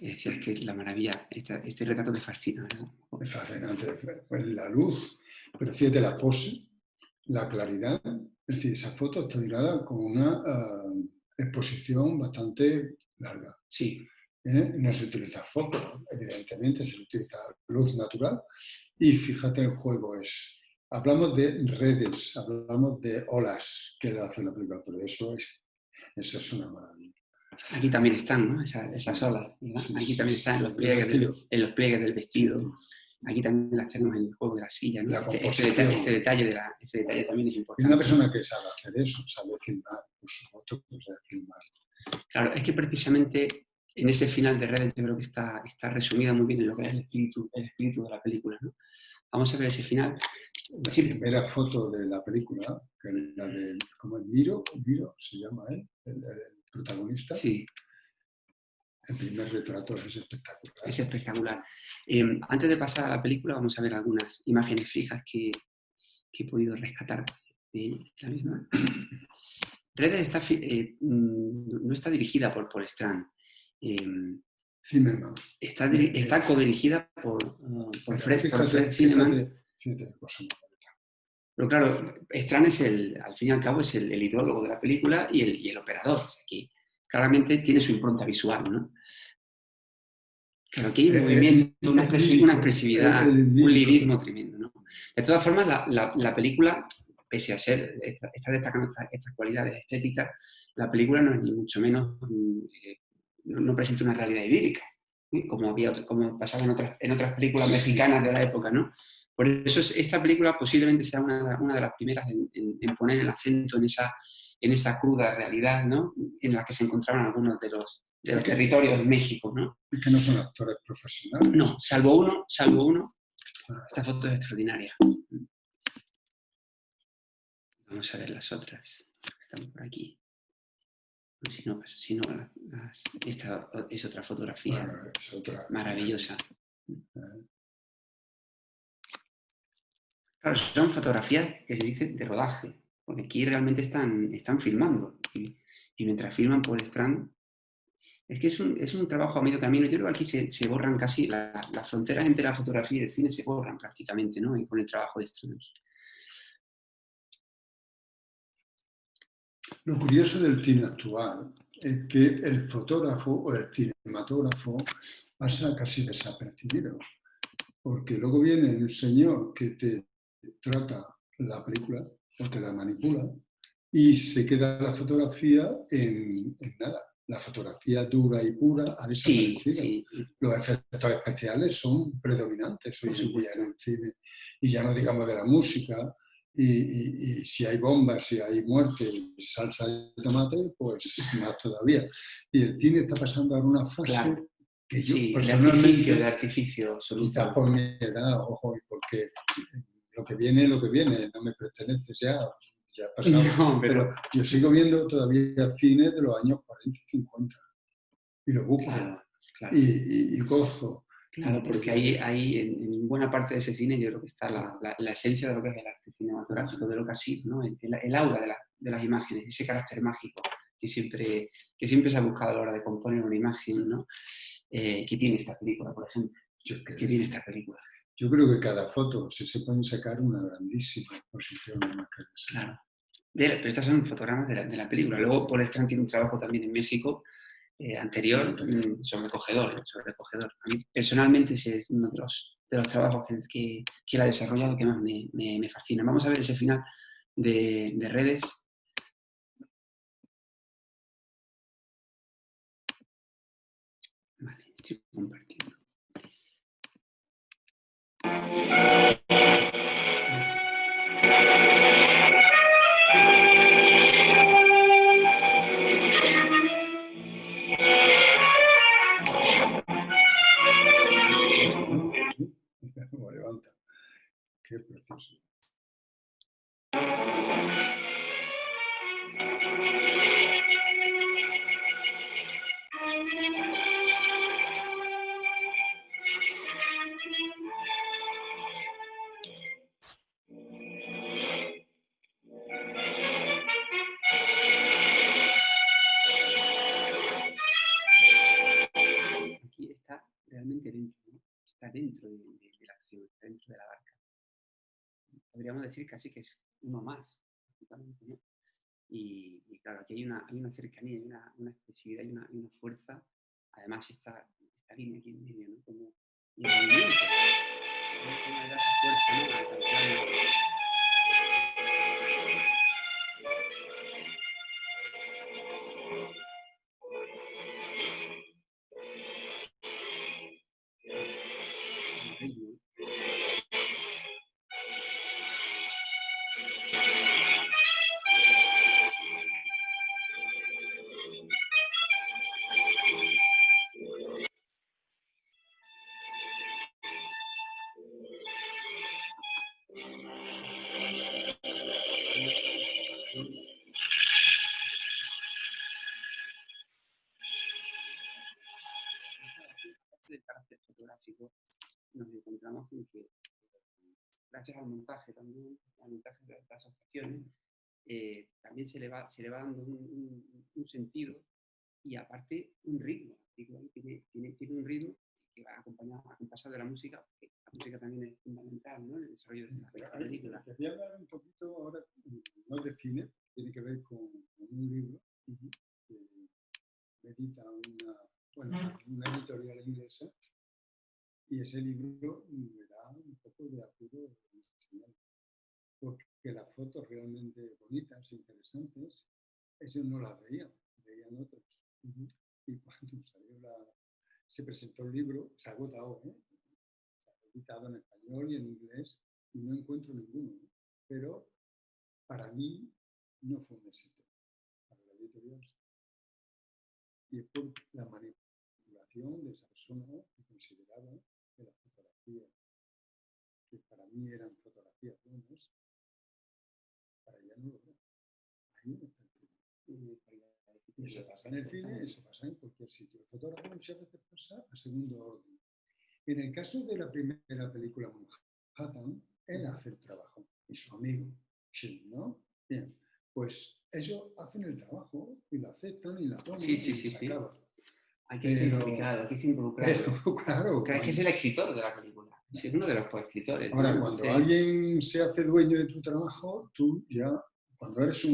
Decías que la maravilla, este retrato te fascina, ¿verdad? Es fascinante, pues la luz, pero fíjate la pose, la claridad, es decir, esa foto está tirada con una exposición bastante larga. Sí. No se utiliza foco, evidentemente, se utiliza luz natural y fíjate el juego es, hablamos de redes, hablamos de olas que le hace la película, pero eso es una maravilla. Aquí también están, ¿no? Esas olas, ¿verdad? Sí, aquí sí, también están en los pliegues del vestido. Aquí también las tenemos en el juego de la silla, ¿no? Este detalle también es importante. Y una persona que sabe hacer eso, sabe filmar, por supuesto que sabe filmar. Claro, es que precisamente en ese final de Redes yo creo que está resumida muy bien en lo que es el espíritu de la película, ¿no? Vamos a ver ese final. La primera foto de la película, que es la de, ¿cómo es? Miro se llama él, el protagonista. Sí. El primer retrato es espectacular. Es espectacular. Antes de pasar a la película, vamos a ver algunas imágenes fijas que he podido rescatar de la misma. Redes no está dirigida por Paul Strand. Zimmerman. Está codirigida por Fred Zinnemann. Pero claro, Strand al fin y al cabo es el ideólogo de la película y el operador. Aquí claramente tiene su impronta visual, ¿no? Claro, aquí hay un movimiento, una expresividad, un lirismo tremendo, ¿no? De todas formas, la película, pese a ser, está destacando estas cualidades estéticas, la película no es ni mucho menos, no presenta una realidad idílica, ¿sí? Como pasaba en otras películas mexicanas de la época, ¿no? Por eso esta película posiblemente sea una de las primeras en poner el acento en esa cruda realidad, ¿no? En la que se encontraban algunos de los territorios de México, ¿no? Es que no son actores profesionales. No, salvo uno. Esta foto es extraordinaria. Vamos a ver las otras. Están por aquí. Si no esta es otra fotografía maravillosa. Claro, son fotografías que se dice de rodaje, porque aquí realmente están filmando. Y mientras filman, pues están. Es que es un trabajo a medio camino. Yo creo que aquí se borran casi las fronteras entre la fotografía y el cine se borran prácticamente, ¿no? Y con el trabajo de estreno aquí. Lo curioso del cine actual es que el fotógrafo o el cinematógrafo pasa casi desapercibido, porque luego viene un señor que te trata la película o te la manipula y se queda la fotografía en nada. La fotografía dura y pura ha Sí, desaparecido. sí, Los efectos especiales son predominantes hoy por en día supuesto. en el cine. Y ya no digamos de la música. Y si hay bombas, si hay muerte y salsa de tomate, pues más todavía. Y el cine está pasando ahora una fase Claro. que yo Sí, de personalmente, artificio quizás absoluto. por mi edad, ojo, y porque lo que viene, no me pertenece ya ha pasado. No, Pero yo sigo viendo todavía cine de los años 40 y 50 y lo busco claro, claro. y gozo. Claro, porque ahí en buena parte de ese cine yo creo que está Claro, la esencia de lo que es el arte cinematográfico, de lo que ha sido, ¿no? El aura de las imágenes, ese carácter mágico que siempre se ha buscado a la hora de componer una imagen, ¿no? Que tiene esta película, por ejemplo. yo, Que tiene esta película. yo creo que cada foto se pueden sacar una grandísima exposición de más que esa. Claro. Pero estas son fotogramas de la película. Luego Paul Strand tiene un trabajo también en México anterior, sobrecogedor, ¿no? Sobrecogedor. A mí personalmente ese es uno de los trabajos que él ha desarrollado que más me fascina. Vamos a ver ese final de redes. Vale, estoy compartiendo. Como levanta. Qué precioso. Aquí está realmente dentro, ¿no? Está dentro de la acción, está dentro de la barca. Podríamos decir casi que es uno más, ¿no? Y claro, aquí hay una cercanía, hay una expresividad, hay una fuerza. Además, esta línea aquí en medio, ¿no? Como un movimiento, ¿no? Como le da esa fuerza, ¿no? Al plano. El ritmo. Del carácter fotográfico, nos encontramos en que, gracias al montaje también, al montaje de las asociaciones, también se le va dando un sentido y aparte un ritmo. Tiene un ritmo que va acompasado de la música, porque la música también es fundamental, ¿no? En el desarrollo de esta película. Te voy a hablar un poquito ahora, no de cine, tiene que ver con un libro que medita una editorial inglesa y ese libro me da un poco de apuro emocional, porque las fotos realmente bonitas, interesantes, ellos no las veían, veían otros. Y cuando se presentó el libro, se ha agotado, se ha editado en español y en inglés y no encuentro ninguno. Pero para mí no fue un éxito, para la editorial. Y es por la manipulación de esa persona que consideraba que las fotografías, que para mí eran fotografías buenas, para ella no lo eran. Ahí no está el cine. Y eso pasa en el cine, eso pasa en cualquier sitio. El fotógrafo muchas veces pasa a segundo orden. En el caso de la primera película Manhattan, él hace el trabajo y su amigo, sí, ¿no? Bien, pues ellos hacen el trabajo y lo aceptan y la toman Sí, y sí, sí, se sí. acaba. Hay que estar implicado, hay que estar involucrado. Pero claro, Claro, es que es el escritor de la película. Es uno de los coescritores, ¿no? ahora, cuando Entonces, alguien se hace dueño de tu trabajo, tú ya, cuando eres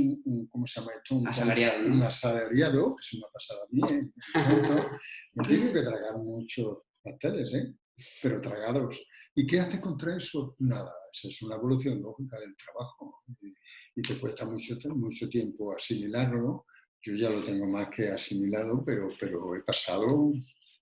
¿cómo se llama esto? asalariado, Un ¿no? asalariado, eso me ha pasado a mí en un momento, me tengo que tragar muchos pasteles, ¿eh? Pero tragados. ¿Y qué haces contra eso? Nada, esa es una evolución lógica del trabajo y te cuesta mucho tiempo asimilarlo. Yo ya lo tengo más que asimilado, pero he pasado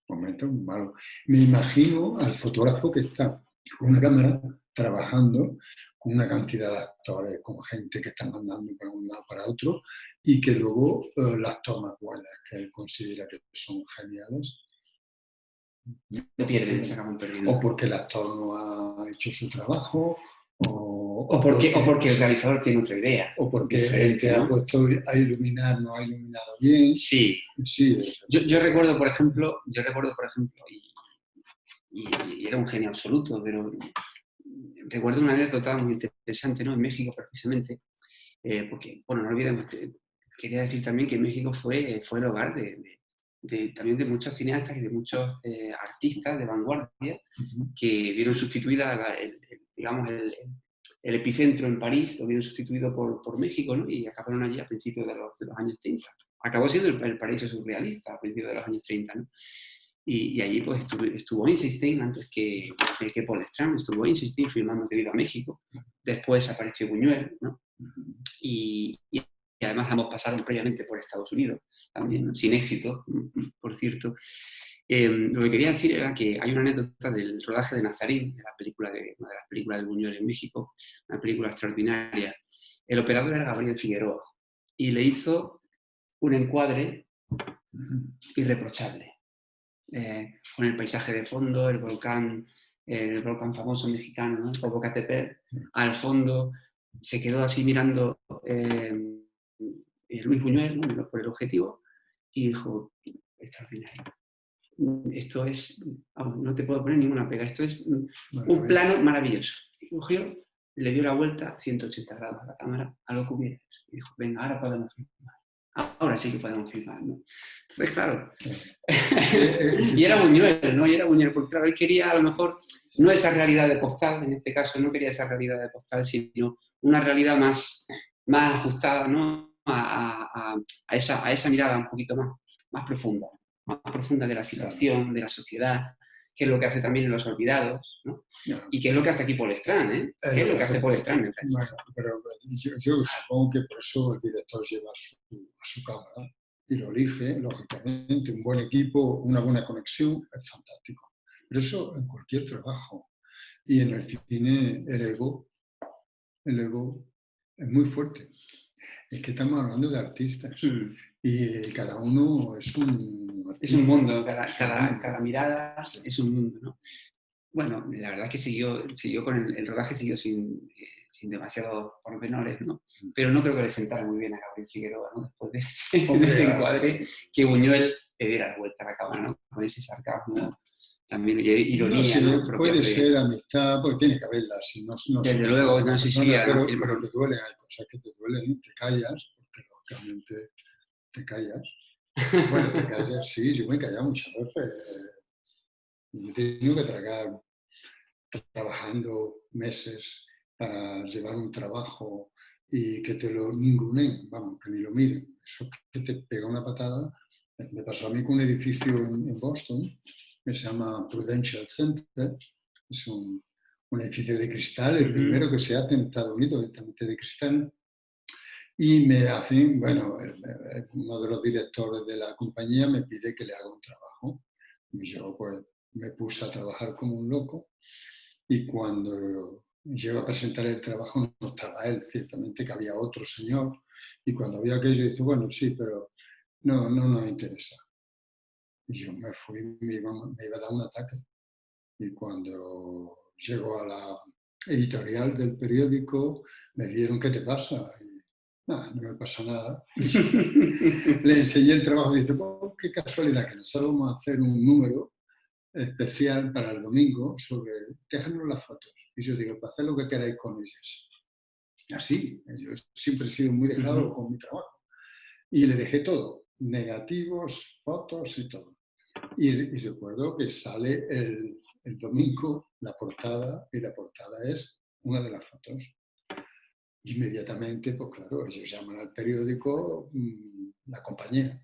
momentos muy malos. Me imagino al fotógrafo que está con una cámara trabajando con una cantidad de actores, con gente que están andando para un lado para otro y que luego las tomas buenas que él considera que son geniales Se no pierden, se funcionan. acaban O perdiendo. porque el actor no ha hecho su trabajo, O porque el realizador tiene otra idea, o porque el diferente, que ha ¿no? puesto a iluminar no ha iluminado bien. Sí. Sí, eso. Yo recuerdo, por ejemplo, y era un genio absoluto, pero recuerdo una anécdota muy interesante, ¿no? En México, precisamente, porque, bueno, no olvidemos, quería decir también que México fue el hogar también de muchos cineastas y de muchos artistas de vanguardia que vieron sustituida, digamos, el epicentro en París, lo vieron sustituido por México, ¿no? Y acabaron allí a principios de los años 30. Acabó siendo el paraíso surrealista a principios de los años 30, ¿no? Y allí pues estuvo Einstein antes que Paul Strand, estuvo Einstein filmando Debido a México, después apareció Buñuel, ¿no? Y además ambos pasaron previamente por Estados Unidos, también sin éxito, por cierto. Lo que quería decir era que hay una anécdota del rodaje de Nazarín, de una de las películas de Buñuel en México, una película extraordinaria. El operador era Gabriel Figueroa y le hizo un encuadre irreprochable, con el paisaje de fondo, el volcán famoso mexicano, ¿no? Popocatépetl, al fondo. Se quedó así mirando Luis Buñuel, ¿no? Por el objetivo y dijo, extraordinario. Esto es, vamos, no te puedo poner ninguna pega, esto es un plano maravilloso. Y cogió, le dio la vuelta 180 grados a la cámara, a lo que hubiera hecho. Y dijo, venga, ahora podemos filmar. Ahora sí que podemos filmar, ¿no? Entonces, claro, y era Buñuel, ¿no? Y era Buñuel, porque claro, él quería a lo mejor no esa realidad de postal, en este caso no quería esa realidad de postal, sino una realidad más ajustada, ¿no? A esa mirada un poquito más profunda de la situación, de la sociedad, que es lo que hace también en Los Olvidados, ¿no? Y qué es lo que hace aquí Paul Strand, ¿eh? ¿Qué es lo que hace Paul Strand? Bueno, pero yo supongo que por eso el director lleva a su cámara y lo elige, lógicamente, un buen equipo, una buena conexión, es fantástico. Pero eso en cualquier trabajo. Y en el cine el ego es muy fuerte. Es que estamos hablando de artistas y cada uno es un artista. Es un mundo, cada mirada es un mundo, ¿no? Bueno, la verdad es que siguió con el rodaje, siguió sin demasiados pormenores, ¿no? Pero no creo que le sentara muy bien a Gabriel Figueroa, ¿no? Después de ese encuadre, que Buñuel le diera la vuelta a la cámara, ¿no? Con ese sarcasmo, también ironía, no sé, ¿no? puede ser amistad, porque tiene que haberla, si no, no Desde se luego, no sé si pero te duelen, hay cosas que te duelen, te callas, porque lógicamente te callas. Bueno, te callas, sí, yo me he callado muchas veces. Me he tenido que tragar trabajando meses para llevar un trabajo y que te lo ningunen, vamos, que ni lo miren. Eso que te pega una patada. Me pasó a mí con un edificio en Boston que se llama Prudential Center. Es un edificio de cristal, el primero que se hace en Estados Unidos, directamente de cristal. Y me hacen, bueno, uno de los directores de la compañía me pide que le haga un trabajo. Y yo pues me puse a trabajar como un loco y cuando llego a presentar el trabajo no estaba él, ciertamente que había otro señor y cuando había aquello dice, bueno, sí, pero no nos interesa. Y yo me fui, me iba a dar un ataque. Y cuando llego a la editorial del periódico me vieron, ¿qué te pasa? Y, no me pasa nada. Le enseñé el trabajo y dice, oh, qué casualidad que nosotros vamos a hacer un número especial para el domingo sobre déjanos las fotos. Y yo digo, pues haced lo que queráis con ellas. Así, yo siempre he sido muy dejado Ujú. con mi trabajo. Y le dejé todo, negativos, fotos y todo. Y recuerdo que sale el domingo la portada, y la portada es una de las fotos. Inmediatamente, pues claro, ellos llaman al periódico, la compañía,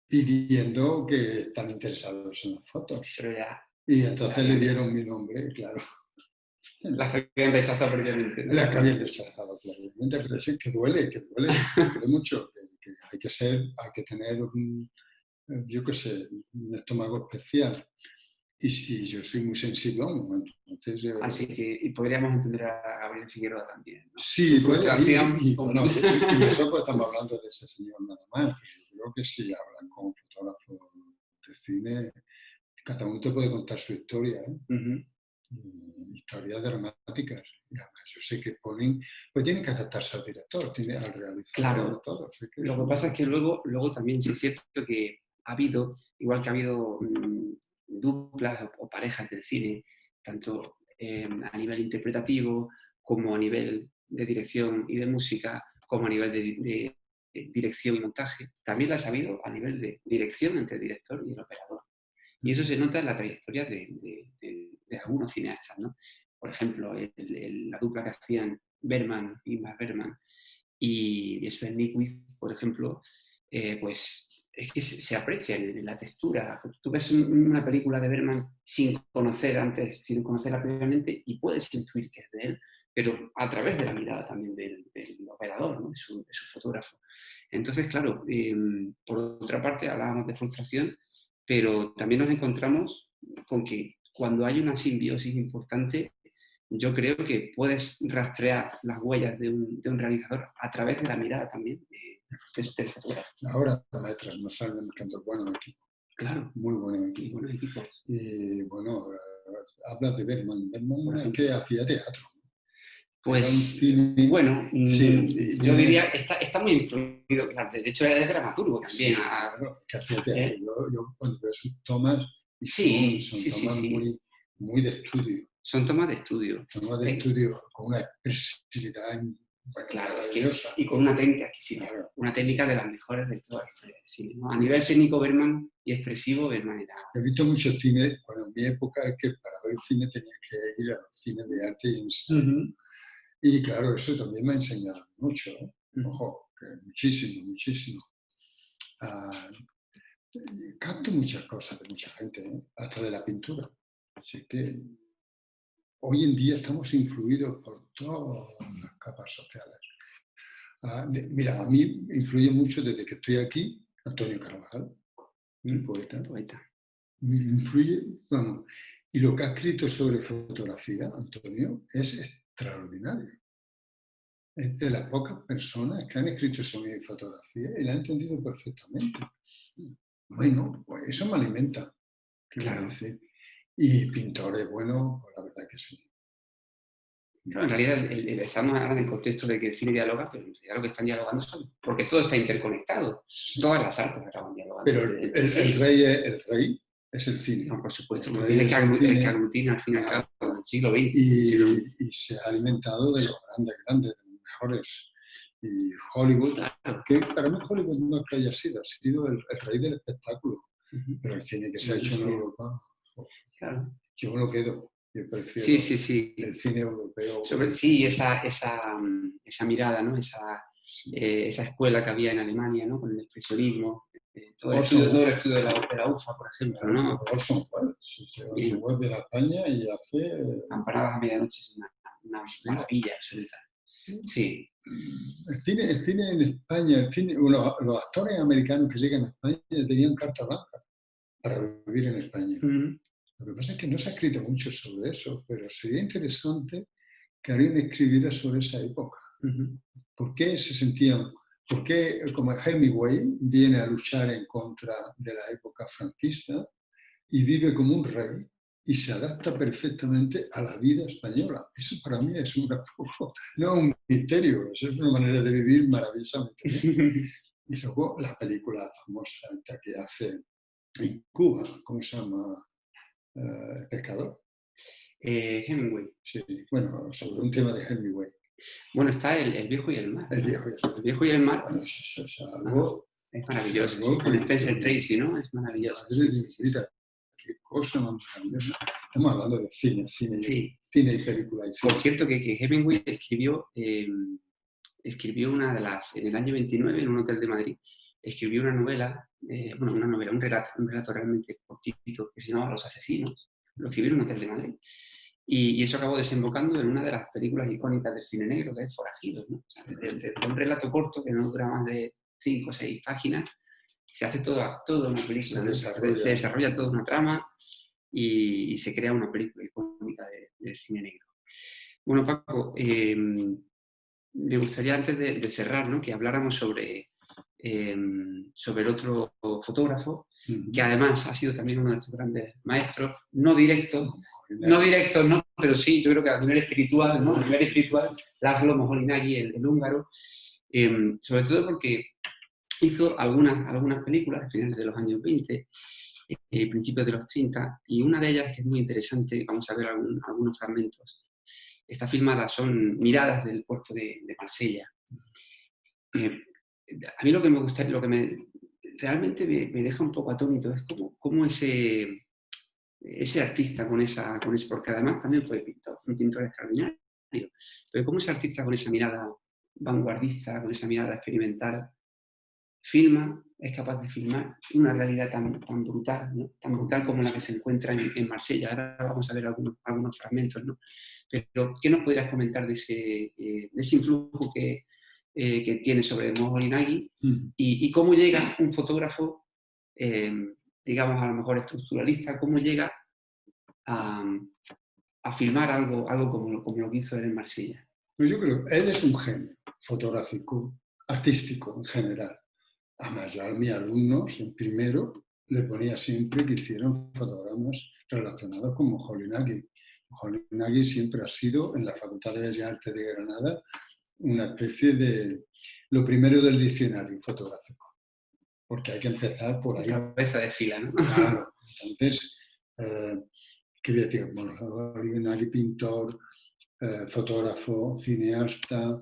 pidiendo que están interesados en las fotos. Pero ya Y la entonces le habían dieron rechazado. mi nombre, claro. Las habían rechazado previamente, ¿no? La que habían rechazado claramente, pero sí que duele mucho, que hay que tener yo qué sé, un estómago especial. Y si yo soy muy sensible, entonces Así que, y podríamos entender a Gabriel Figueroa también, ¿no? Su sí, puede, frustración con... bueno, y eso pues estamos hablando de ese señor nada más, pues yo creo que si hablan con fotógrafos de cine, cada uno te puede contar su historia, ¿eh? Ujú. Historias dramáticas. Y además yo sé que ponen, pues tienen que adaptarse al director, al realizador, Claro, todo. Sé que lo es que pasa es que una... luego también sí es cierto que ha habido, igual que ha habido duplas o parejas del cine, tanto a nivel interpretativo como a nivel de dirección y de música, como a nivel de dirección y montaje, también las ha habido a nivel de dirección entre el director y el operador. Y eso se nota en la trayectoria de algunos cineastas, ¿no? Por ejemplo, la dupla que hacían Bergman, Ingmar Bergman, y Sven Nykvist, por ejemplo, pues es que se aprecia en la textura. Tú ves una película de Bergman sin conocer antes, sin conocerla previamente, y puedes intuir que es de él, pero a través de la mirada también del operador, ¿no? de su fotógrafo. Entonces, claro, por otra parte hablábamos de frustración, pero también nos encontramos con que cuando hay una simbiosis importante, yo creo que puedes rastrear las huellas de un realizador a través de la mirada también del fotógrafo. Ahora maestras nos salen mercando buenos equipos, Claro, muy buenos y equipos. buenos equipos, Y bueno, hablas de Bergman. por Bergman es ejemplo. que hacía teatro. Era un Pues, cine, bueno, sí, un yo diría, cine, está muy influido, claro, de hecho era dramaturgo también. sí, claro, que hacía teatro. ¿Eh? Yo cuando veo sus tomas, y Sí, son sí, sí, tomas sí, muy, muy de estudio, son tomas de estudio. tomas de Eh, estudio con una expresividad, bueno, Claro, es que, maravillosa. y con una técnica exquisita, Claro, una sí, sí. técnica de las mejores de toda la historia del cine, ¿no? A Y nivel eso. técnico, Bergman y expresivo, Bergman era... He visto mucho cine, bueno, en mi época es que para ver cine tenías que ir a los cines de arte y ensayo. Ujú, Y claro, eso también me ha enseñado mucho, ¿eh? ujú. Ojo, que muchísimo, muchísimo. Ah, capto muchas cosas de mucha gente, ¿eh? Hasta de la pintura. Así que hoy en día estamos influidos por todas las capas sociales. Mira, a mí influye mucho desde que estoy aquí Antonio Carvajal, el poeta. Poeta. Me influye, vamos, y lo que ha escrito sobre fotografía, Antonio, es extraordinario. Es de las pocas personas que han escrito sobre fotografía y la han entendido perfectamente. Bueno, pues eso me alimenta, ¿qué voy a Claro. decir? Y pintores, bueno, pues la verdad que sí. Claro, en realidad estamos ahora en el contexto de que el cine dialoga, pero en realidad lo que están dialogando son, porque todo está interconectado. Sí. Todas las artes acaban dialogando Pero entre sí. el rey es el cine. No, por supuesto, El porque es rey el que, es el el que cine, aglutina al fin y al claro. cabo del siglo XX. Y se ha alimentado de los grandes, grandes, de los mejores. Y Hollywood, Claro. que para mí Hollywood no es que haya sido, ha sido el rey del espectáculo. Ujú. Pero el cine que La se ha hecho en industria. Europa, Claro. yo me lo quedo. Yo Sí, prefiero sí, sí. el cine europeo. Sí, esa mirada, ¿no? Sí. Esa escuela que había en Alemania, ¿no? Con el expresionismo, Orson, todo el estudio de la UFA, por ejemplo, claro, ¿no? Orson Welles. Sí, Orson Bien, Welles viene a España y hace... Campanadas a medianoche es una sí, maravilla absoluta. Sí. el cine en España, los actores americanos que llegan a España tenían carta blanca para vivir en España. Mm, Lo que pasa es que no se ha escrito mucho sobre eso, pero sería interesante que alguien escribiera sobre esa época. ¿Por qué se sentían, por qué, como Hemingway, viene a luchar en contra de la época franquista y vive como un rey y se adapta perfectamente a la vida española? Eso para mí es no un misterio, eso es una manera de vivir maravillosamente bien. Y luego la película famosa esta que hace en Cuba, ¿cómo se llama? El pescador. Hemingway. Sí, bueno, sobre un tema de Hemingway. Bueno, está el viejo y el mar. El ¿no? viejo y el mar. El viejo y el mar. Bueno, eso es Ah, algo, es maravilloso, es sí, algo con que Spencer dice, Tracy, ¿no? Es maravilloso. madre Sí, de sí, sí, sí. vida, qué cosa más maravillosa. Estamos hablando de cine, Sí. cine y película. Y Por cine. cierto, que Hemingway escribió una de las, en el año 29, en un hotel de Madrid, escribió una novela, bueno, una novela, un relato realmente cortito que se llamaba Los Asesinos. Lo escribió en un hotel de Madrid. Y eso acabó desembocando en una de las películas icónicas del cine negro, que es Forajidos, ¿no? O sea, de un relato corto que no dura más de 5 o 6 páginas, se hace toda una película, ¿no? Se desarrolla toda una trama y se crea una película icónica del cine negro. Bueno, Paco, me gustaría antes de cerrar, ¿no? Que habláramos sobre el otro fotógrafo, que además ha sido también uno de tus grandes maestros, no directos, ¿no? Pero sí, yo creo que a nivel espiritual, ¿no? A nivel espiritual, Laszlo Moholy-Nagy, el húngaro, sobre todo porque hizo algunas películas a finales de los años 20, principios de los 30, y una de ellas, que es muy interesante, vamos a ver algunos fragmentos, está filmada, son miradas del puerto de Marsella. A mí lo que me gusta, realmente me deja un poco atónito es cómo ese artista porque además también fue un pintor extraordinario, pero cómo ese artista con esa mirada vanguardista, con esa mirada experimental, es capaz de filmar una realidad tan brutal, ¿no? Tan brutal como la que se encuentra en Marsella. Ahora vamos a ver algunos fragmentos, ¿no? Pero, ¿qué nos podrías comentar de ese influjo que tiene sobre Moholy-Nagy y cómo llega un fotógrafo, digamos, a lo mejor estructuralista, cómo llega a filmar algo como lo que hizo él en Marsella? Pues yo creo, él es un genio fotográfico, artístico en general. Además, yo a mis alumnos en primero le ponía siempre que hicieran fotogramas relacionados con Moholy-Nagy. Moholy-Nagy siempre ha sido, en la Facultad de Bellas Artes de Granada, una especie de lo primero del diccionario fotográfico. Porque hay que empezar por ahí. Cabeza de fila, ¿no? Claro. Entonces, ¿qué voy a decir? Moholy-Nagy, pintor, fotógrafo, cineasta,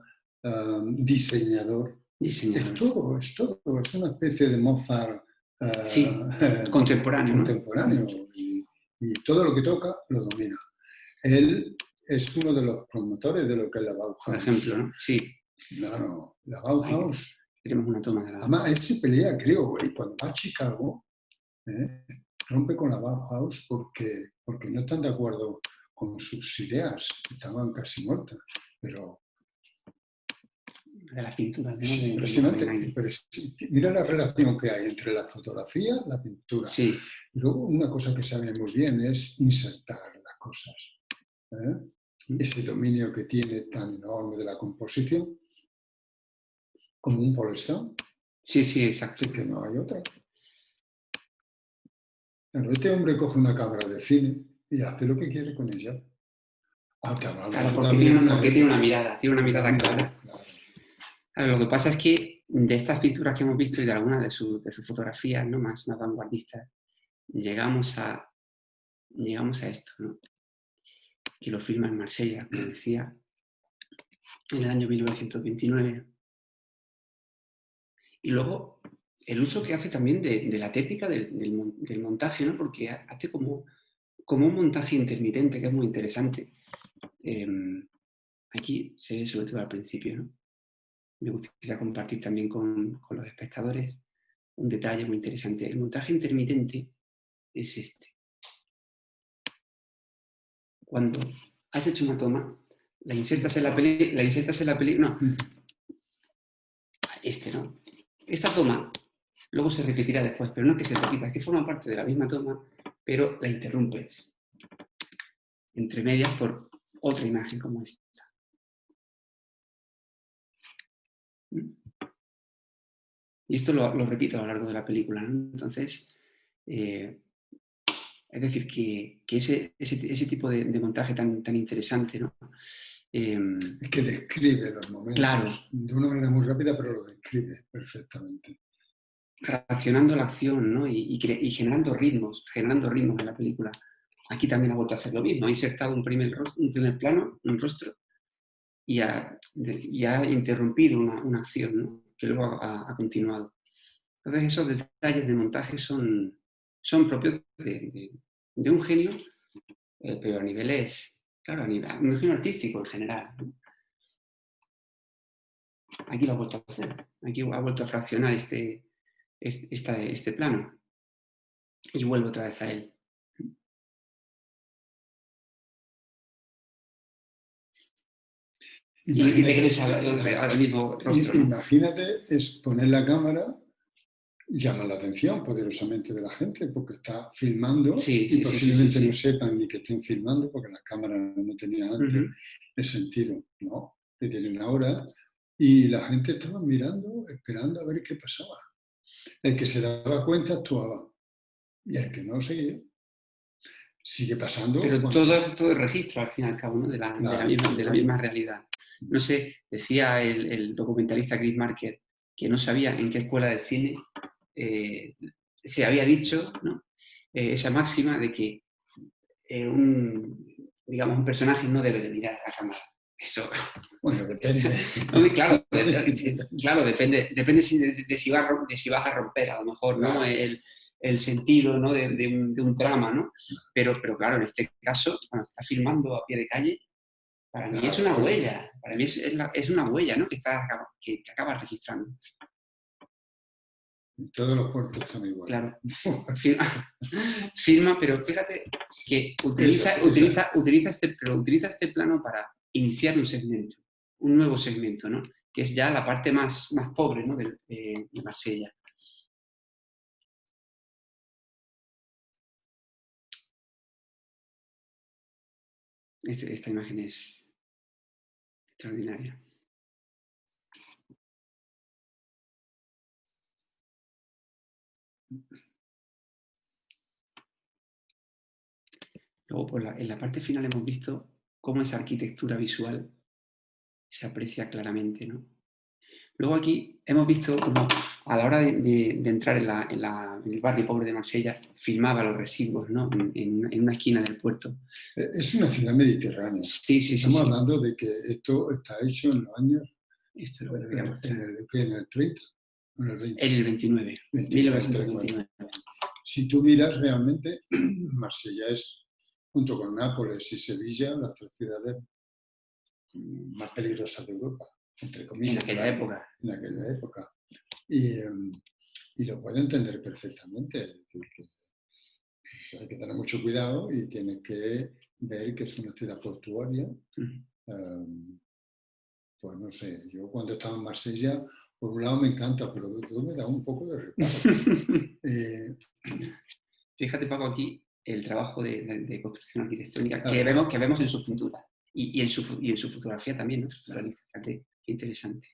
diseñador. Es todo, es una especie de Mozart contemporáneo. Contemporáneo. ¿No? Y todo lo que toca lo domina. Él es uno de los promotores de lo que es la Bauhaus. Por ejemplo, ¿no? Sí. Claro, la Bauhaus. Tenemos una toma de la Además, él se pelea, creo, y cuando va a Chicago, rompe con la Bauhaus porque no están de acuerdo con sus ideas, estaban casi muertas, pero... De las pinturas, ¿no? Es impresionante. Mira la relación que hay entre la fotografía y la pintura. Sí. Y luego una cosa que sabe muy bien es insertar las cosas. Ese dominio que tiene tan enorme de la composición, como un Paul Cézanne. Sí, exacto. Que no hay otra. Claro, este hombre coge una cámara de cine y hace lo que quiere con ella. Claro, porque tiene una mirada clara. Claro. Claro, lo que pasa es que de estas pinturas que hemos visto y de algunas de sus fotografías, ¿no? más vanguardistas, llegamos a esto, ¿no? Que lo filma en Marsella, como decía, en el año 1929. Y luego el uso que hace también de la técnica del montaje, ¿no? Porque hace como un montaje intermitente que es muy interesante. Aquí se ve sobre todo al principio, ¿no? Me gustaría compartir también con los espectadores un detalle muy interesante. El montaje intermitente es este. Cuando has hecho una toma, la insertas en la película. No. ¿No? Esta toma luego se repetirá después, pero no es que se repita, es que forma parte de la misma toma, pero la interrumpes entre medias por otra imagen como esta. Y esto lo repito a lo largo de la película, ¿no? Entonces, es decir, que ese tipo de montaje tan interesante, ¿no? Es que describe los momentos. Claro. De una manera muy rápida, pero lo describe perfectamente. Reaccionando a la acción, ¿no? Y generando ritmos en la película. Aquí también ha vuelto a hacer lo mismo, ha insertado un primer plano, un rostro, y ha interrumpido una acción, ¿no? Que luego ha continuado. Entonces esos detalles de montaje son propios de un genio, pero a niveles, claro, un genio artístico en general, ¿no? Aquí lo ha vuelto a hacer, aquí ha vuelto a fraccionar este plano y vuelvo otra vez a él. Y regresa al mismo rostro, ¿no? Imagínate, es poner la cámara, llama la atención poderosamente de la gente porque está filmando y posiblemente no sepan ni que estén filmando porque la cámara no tenía antes el sentido, ¿no? Que tienen ahora, y la gente estaba mirando, esperando a ver qué pasaba. El que se daba cuenta actuaba y el que no seguía. Sigue pasando. Pero todo es registro, al fin y al cabo, ¿no? de la misma realidad. No sé, decía el documentalista Chris Marker que no sabía en qué escuela de cine se había dicho, ¿no? Esa máxima de que un personaje no debe de mirar a la cámara. Eso. Bueno, depende. Claro, depende de si vas a romper, a lo mejor, ¿no? El sentido, ¿no? de un drama, ¿no? Pero claro, en este caso, cuando estás filmando a pie de calle, para mí es una huella, para mí es una huella, ¿no? que acabas registrando. Todos los cuerpos son iguales. Claro, firma, pero fíjate que utiliza este plano para iniciar un nuevo segmento, ¿no? Que es ya la parte más pobre, ¿no? de Marsella. Esta imagen es extraordinaria. Luego, pues, en la parte final hemos visto cómo esa arquitectura visual se aprecia claramente, ¿no? Luego aquí hemos visto cómo a la hora de entrar en el barrio pobre de Marsella, filmaba los residuos, ¿no? en una esquina del puerto. Es una ciudad mediterránea. Sí. Estamos hablando de que esto está hecho en los años... Esto lo voy a mostrar. ¿En el 30? ¿En el 20? En el 29. 1929. Si tú miras realmente, Marsella es, junto con Nápoles y Sevilla, las tres ciudades más peligrosas de Europa, entre comillas. En aquella época. En aquella época. Y lo puedo entender perfectamente. Es decir, que hay que tener mucho cuidado y tienes que ver que es una ciudad portuaria. Pues no sé, yo cuando estaba en Marsella, por un lado me encanta, pero por otro me da un poco de reparo. Fíjate, Paco, aquí el trabajo de construcción arquitectónica que vemos en sus pinturas y en su fotografía también, ¿no? Fíjate, qué interesante.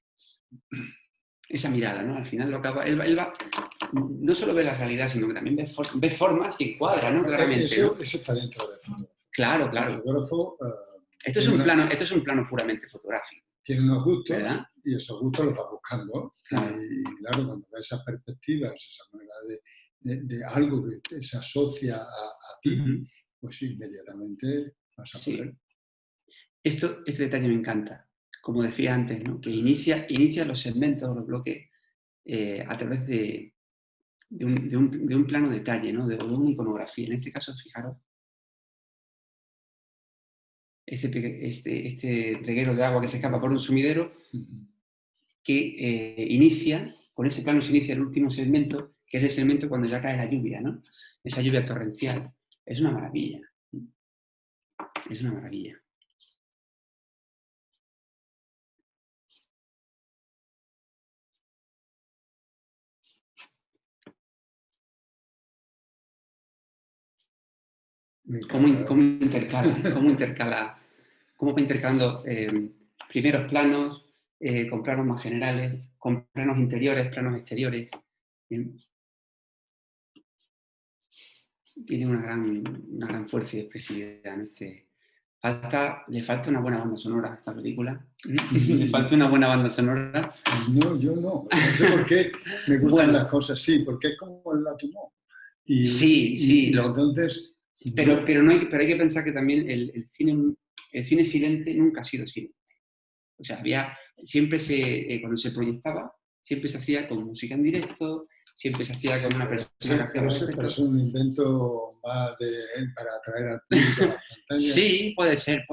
Esa mirada, ¿no? Al final él va, no solo ve la realidad, sino que también ve formas y encuadra, ¿no? Claramente. Eso está dentro del fotógrafo. Claro. El fotógrafo, esto es un plano puramente fotográfico. Tiene unos gustos, ¿verdad? Y esos gustos los va buscando. Claro. Y claro, cuando ve esas perspectivas, esa manera de algo que se asocia a ti, pues inmediatamente vas a poder. Este detalle me encanta. Como decía antes, ¿no? Que inicia los segmentos, los bloques, a través de un plano detalle, ¿no? de una iconografía. En este caso, fijaros, este reguero de agua que se escapa por un sumidero, que con ese plano se inicia el último segmento, que es el segmento cuando ya cae la lluvia, ¿no? Esa lluvia torrencial. Es una maravilla. Es una maravilla. Cómo va intercalando primeros planos, con planos más generales, con planos interiores, planos exteriores. Tiene una gran fuerza y expresividad, ¿no? Le falta una buena banda sonora a esta película. Le falta una buena banda sonora. No, yo no. No sé por qué me gustan las cosas, sí, porque es como el Latumó. Sí. Entonces, pero hay que pensar que también el cine silente nunca ha sido silente. O sea, siempre cuando se proyectaba, siempre se hacía con música en directo, siempre se hacía con una persona que hacía los pero efectos. es un invento más para atraer al público a las pantallas. Sí, puede ser,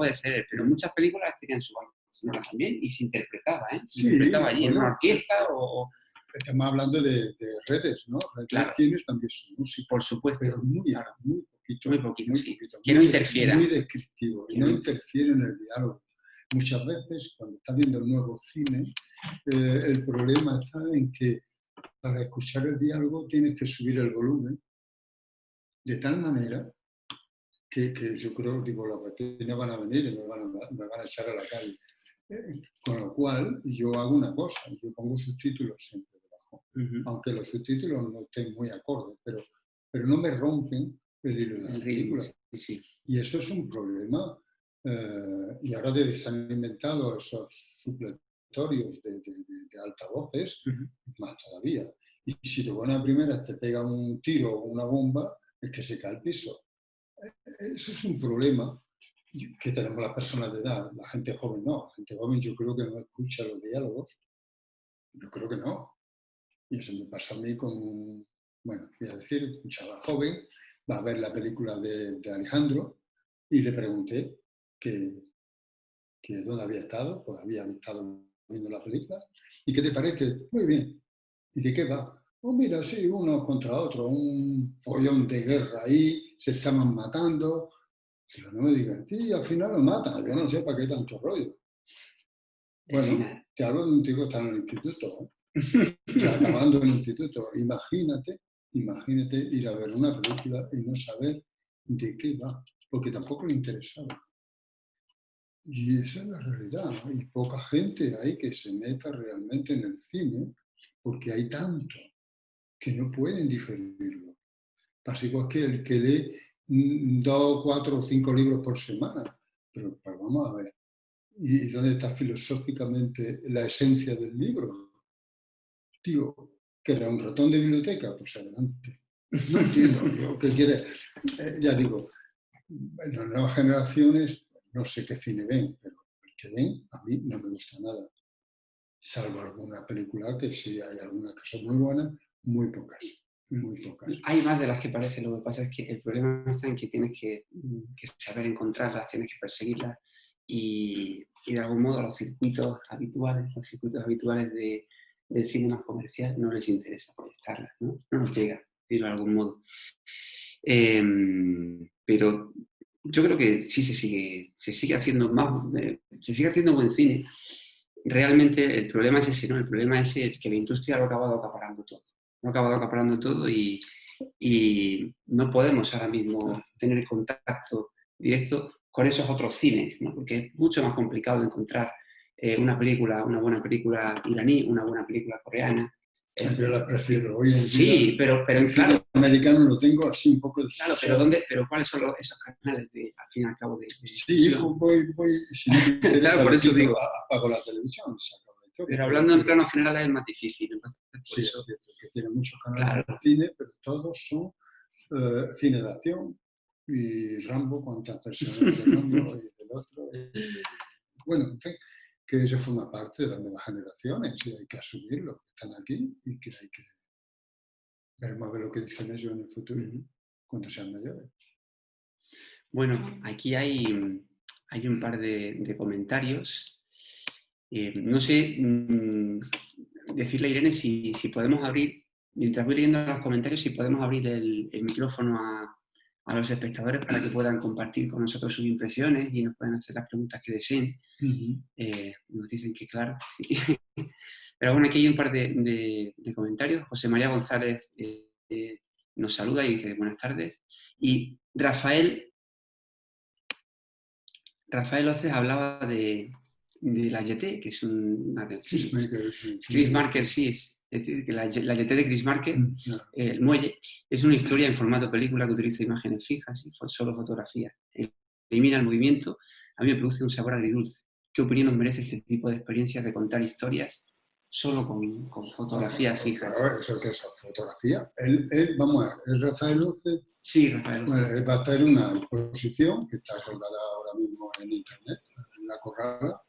pero muchas películas tenían su banda sonora también y se interpretaba, ¿eh? Se Sí, interpretaba allí en bueno, una orquesta o... Estamos hablando de redes, ¿no? Redes Claro. tienes también su música. Por supuesto. Pero muy poquito. Muy poquito, sí. Poquito, que no interfiera. Muy descriptivo. Y no interfiere en el diálogo. Muchas veces, cuando estás viendo el nuevo cine, el problema está en que para escuchar el diálogo tienes que subir el volumen de tal manera que yo creo, digo, los vecinos van a venir y me van a echar a la calle. Con lo cual, yo hago una cosa, yo pongo subtítulos siempre debajo, aunque los subtítulos no estén muy acordes, pero no me rompen el hilo de la película. Sí. Y eso es un problema. Y ahora se han inventado esos supletorios de altavoces, más todavía. Y si de buena primera te pega un tiro o una bomba, es que se cae al piso. Eso es un problema que tenemos las personas de edad, la gente joven no. La gente joven yo creo que no escucha los diálogos. Yo creo que no. Y eso me pasó a mí con, bueno, voy a decir, un chaval joven, va a ver la película de Alejandro y le pregunté que dónde había estado, pues había estado viendo la película. ¿Y qué te parece? Muy bien. ¿Y de qué va? Oh, mira, sí, uno contra otro, un follón de guerra ahí, se estaban matando. Digo, no me digas, sí, al final lo matan, yo no sé para qué tanto rollo. Bueno, te hablo de un tío que está en el instituto, ya acabando el instituto. Imagínate ir a ver una película y no saber de qué va, porque tampoco le interesaba. Y esa es la realidad. Y poca gente hay que se meta realmente en el cine, porque hay tanto que no pueden digerirlo. Pasa igual que el que lee 2, 4 o 5 libros por semana. Pero vamos a ver, ¿y dónde está filosóficamente la esencia del libro? Tío, que era un ratón de biblioteca, pues adelante. No entiendo yo qué quiere. Ya digo, en las nuevas generaciones no sé qué cine ven, pero el que ven a mí no me gusta nada. Salvo alguna película que sí hay algunas que son muy buenas, muy pocas. Muy pocas. Hay más de las que parece, lo que pasa es que el problema está en que tienes que saber encontrarlas, tienes que perseguirlas y de algún modo los circuitos habituales del cine más comercial no les interesa proyectarlas, ¿no? No nos llega, decirlo de algún modo. Pero yo creo que sí se sigue haciendo buen cine. Realmente el problema es ese, ¿no? El problema es que la industria lo ha acabado acaparando todo y no podemos ahora mismo tener contacto directo con esos otros cines, ¿no? Porque es mucho más complicado encontrar una buena película iraní, una buena película coreana. Yo la prefiero hoy en día. Sí, pero el claro. Cine americano lo tengo así un poco de... Claro, pero ¿cuáles son esos canales al fin y al cabo de sí, voy si no me interesa, claro, por eso digo. Apago la televisión, pero hablando en planos generales es más difícil. Entonces, por eso, es cierto, que tiene muchos canales de cine, pero todos son cine de acción y Rambo, cuántas personas de Rambo y del otro. Bueno, en fin, que eso forma parte de las nuevas generaciones y hay que asumirlo, que están aquí y que hay que veremos a ver lo que dicen ellos en el futuro, cuando sean mayores. Bueno, aquí hay un par de comentarios. No sé, decirle a Irene si podemos abrir, mientras voy leyendo los comentarios, si podemos abrir el micrófono a los espectadores para que puedan compartir con nosotros sus impresiones y nos puedan hacer las preguntas que deseen. Nos dicen que claro, sí. Pero bueno, aquí hay un par de comentarios. José María González nos saluda y dice buenas tardes. Y Rafael Oces hablaba de la YT, que es una de... Chris Marker, sí, es decir, que la YT de Chris Marker, el muelle, es una historia en formato película que utiliza imágenes fijas y solo fotografías. Elimina el movimiento, a mí me produce un sabor agridulce. ¿Qué opinión nos merece este tipo de experiencias de contar historias solo con fotografías fijas? Claro, eso que es fotografía. Vamos a ver, el Rafael Oces Sí, Rafael Bueno, Ocel. va a hacer una exposición que está colgada ahora mismo en internet, en la Corrala,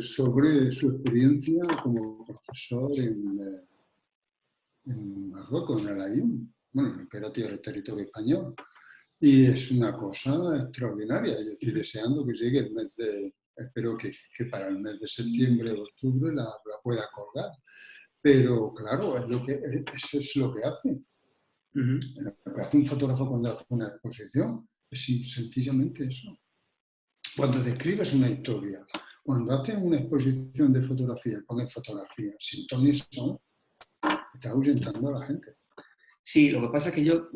sobre su experiencia como profesor en Marruecos, en el Aaiún, bueno, en lo que era territorio español. Y es una cosa extraordinaria. Yo estoy deseando que llegue el mes de, espero que para el mes de septiembre o octubre la pueda colgar. Pero claro, eso es lo que hace. Ujú. Lo que hace un fotógrafo cuando hace una exposición es sencillamente eso. Cuando describes una historia, cuando haces una exposición de fotografía, pones fotografía sin ton ni son, estás ahuyentando a la gente. Sí, lo que pasa es que yo,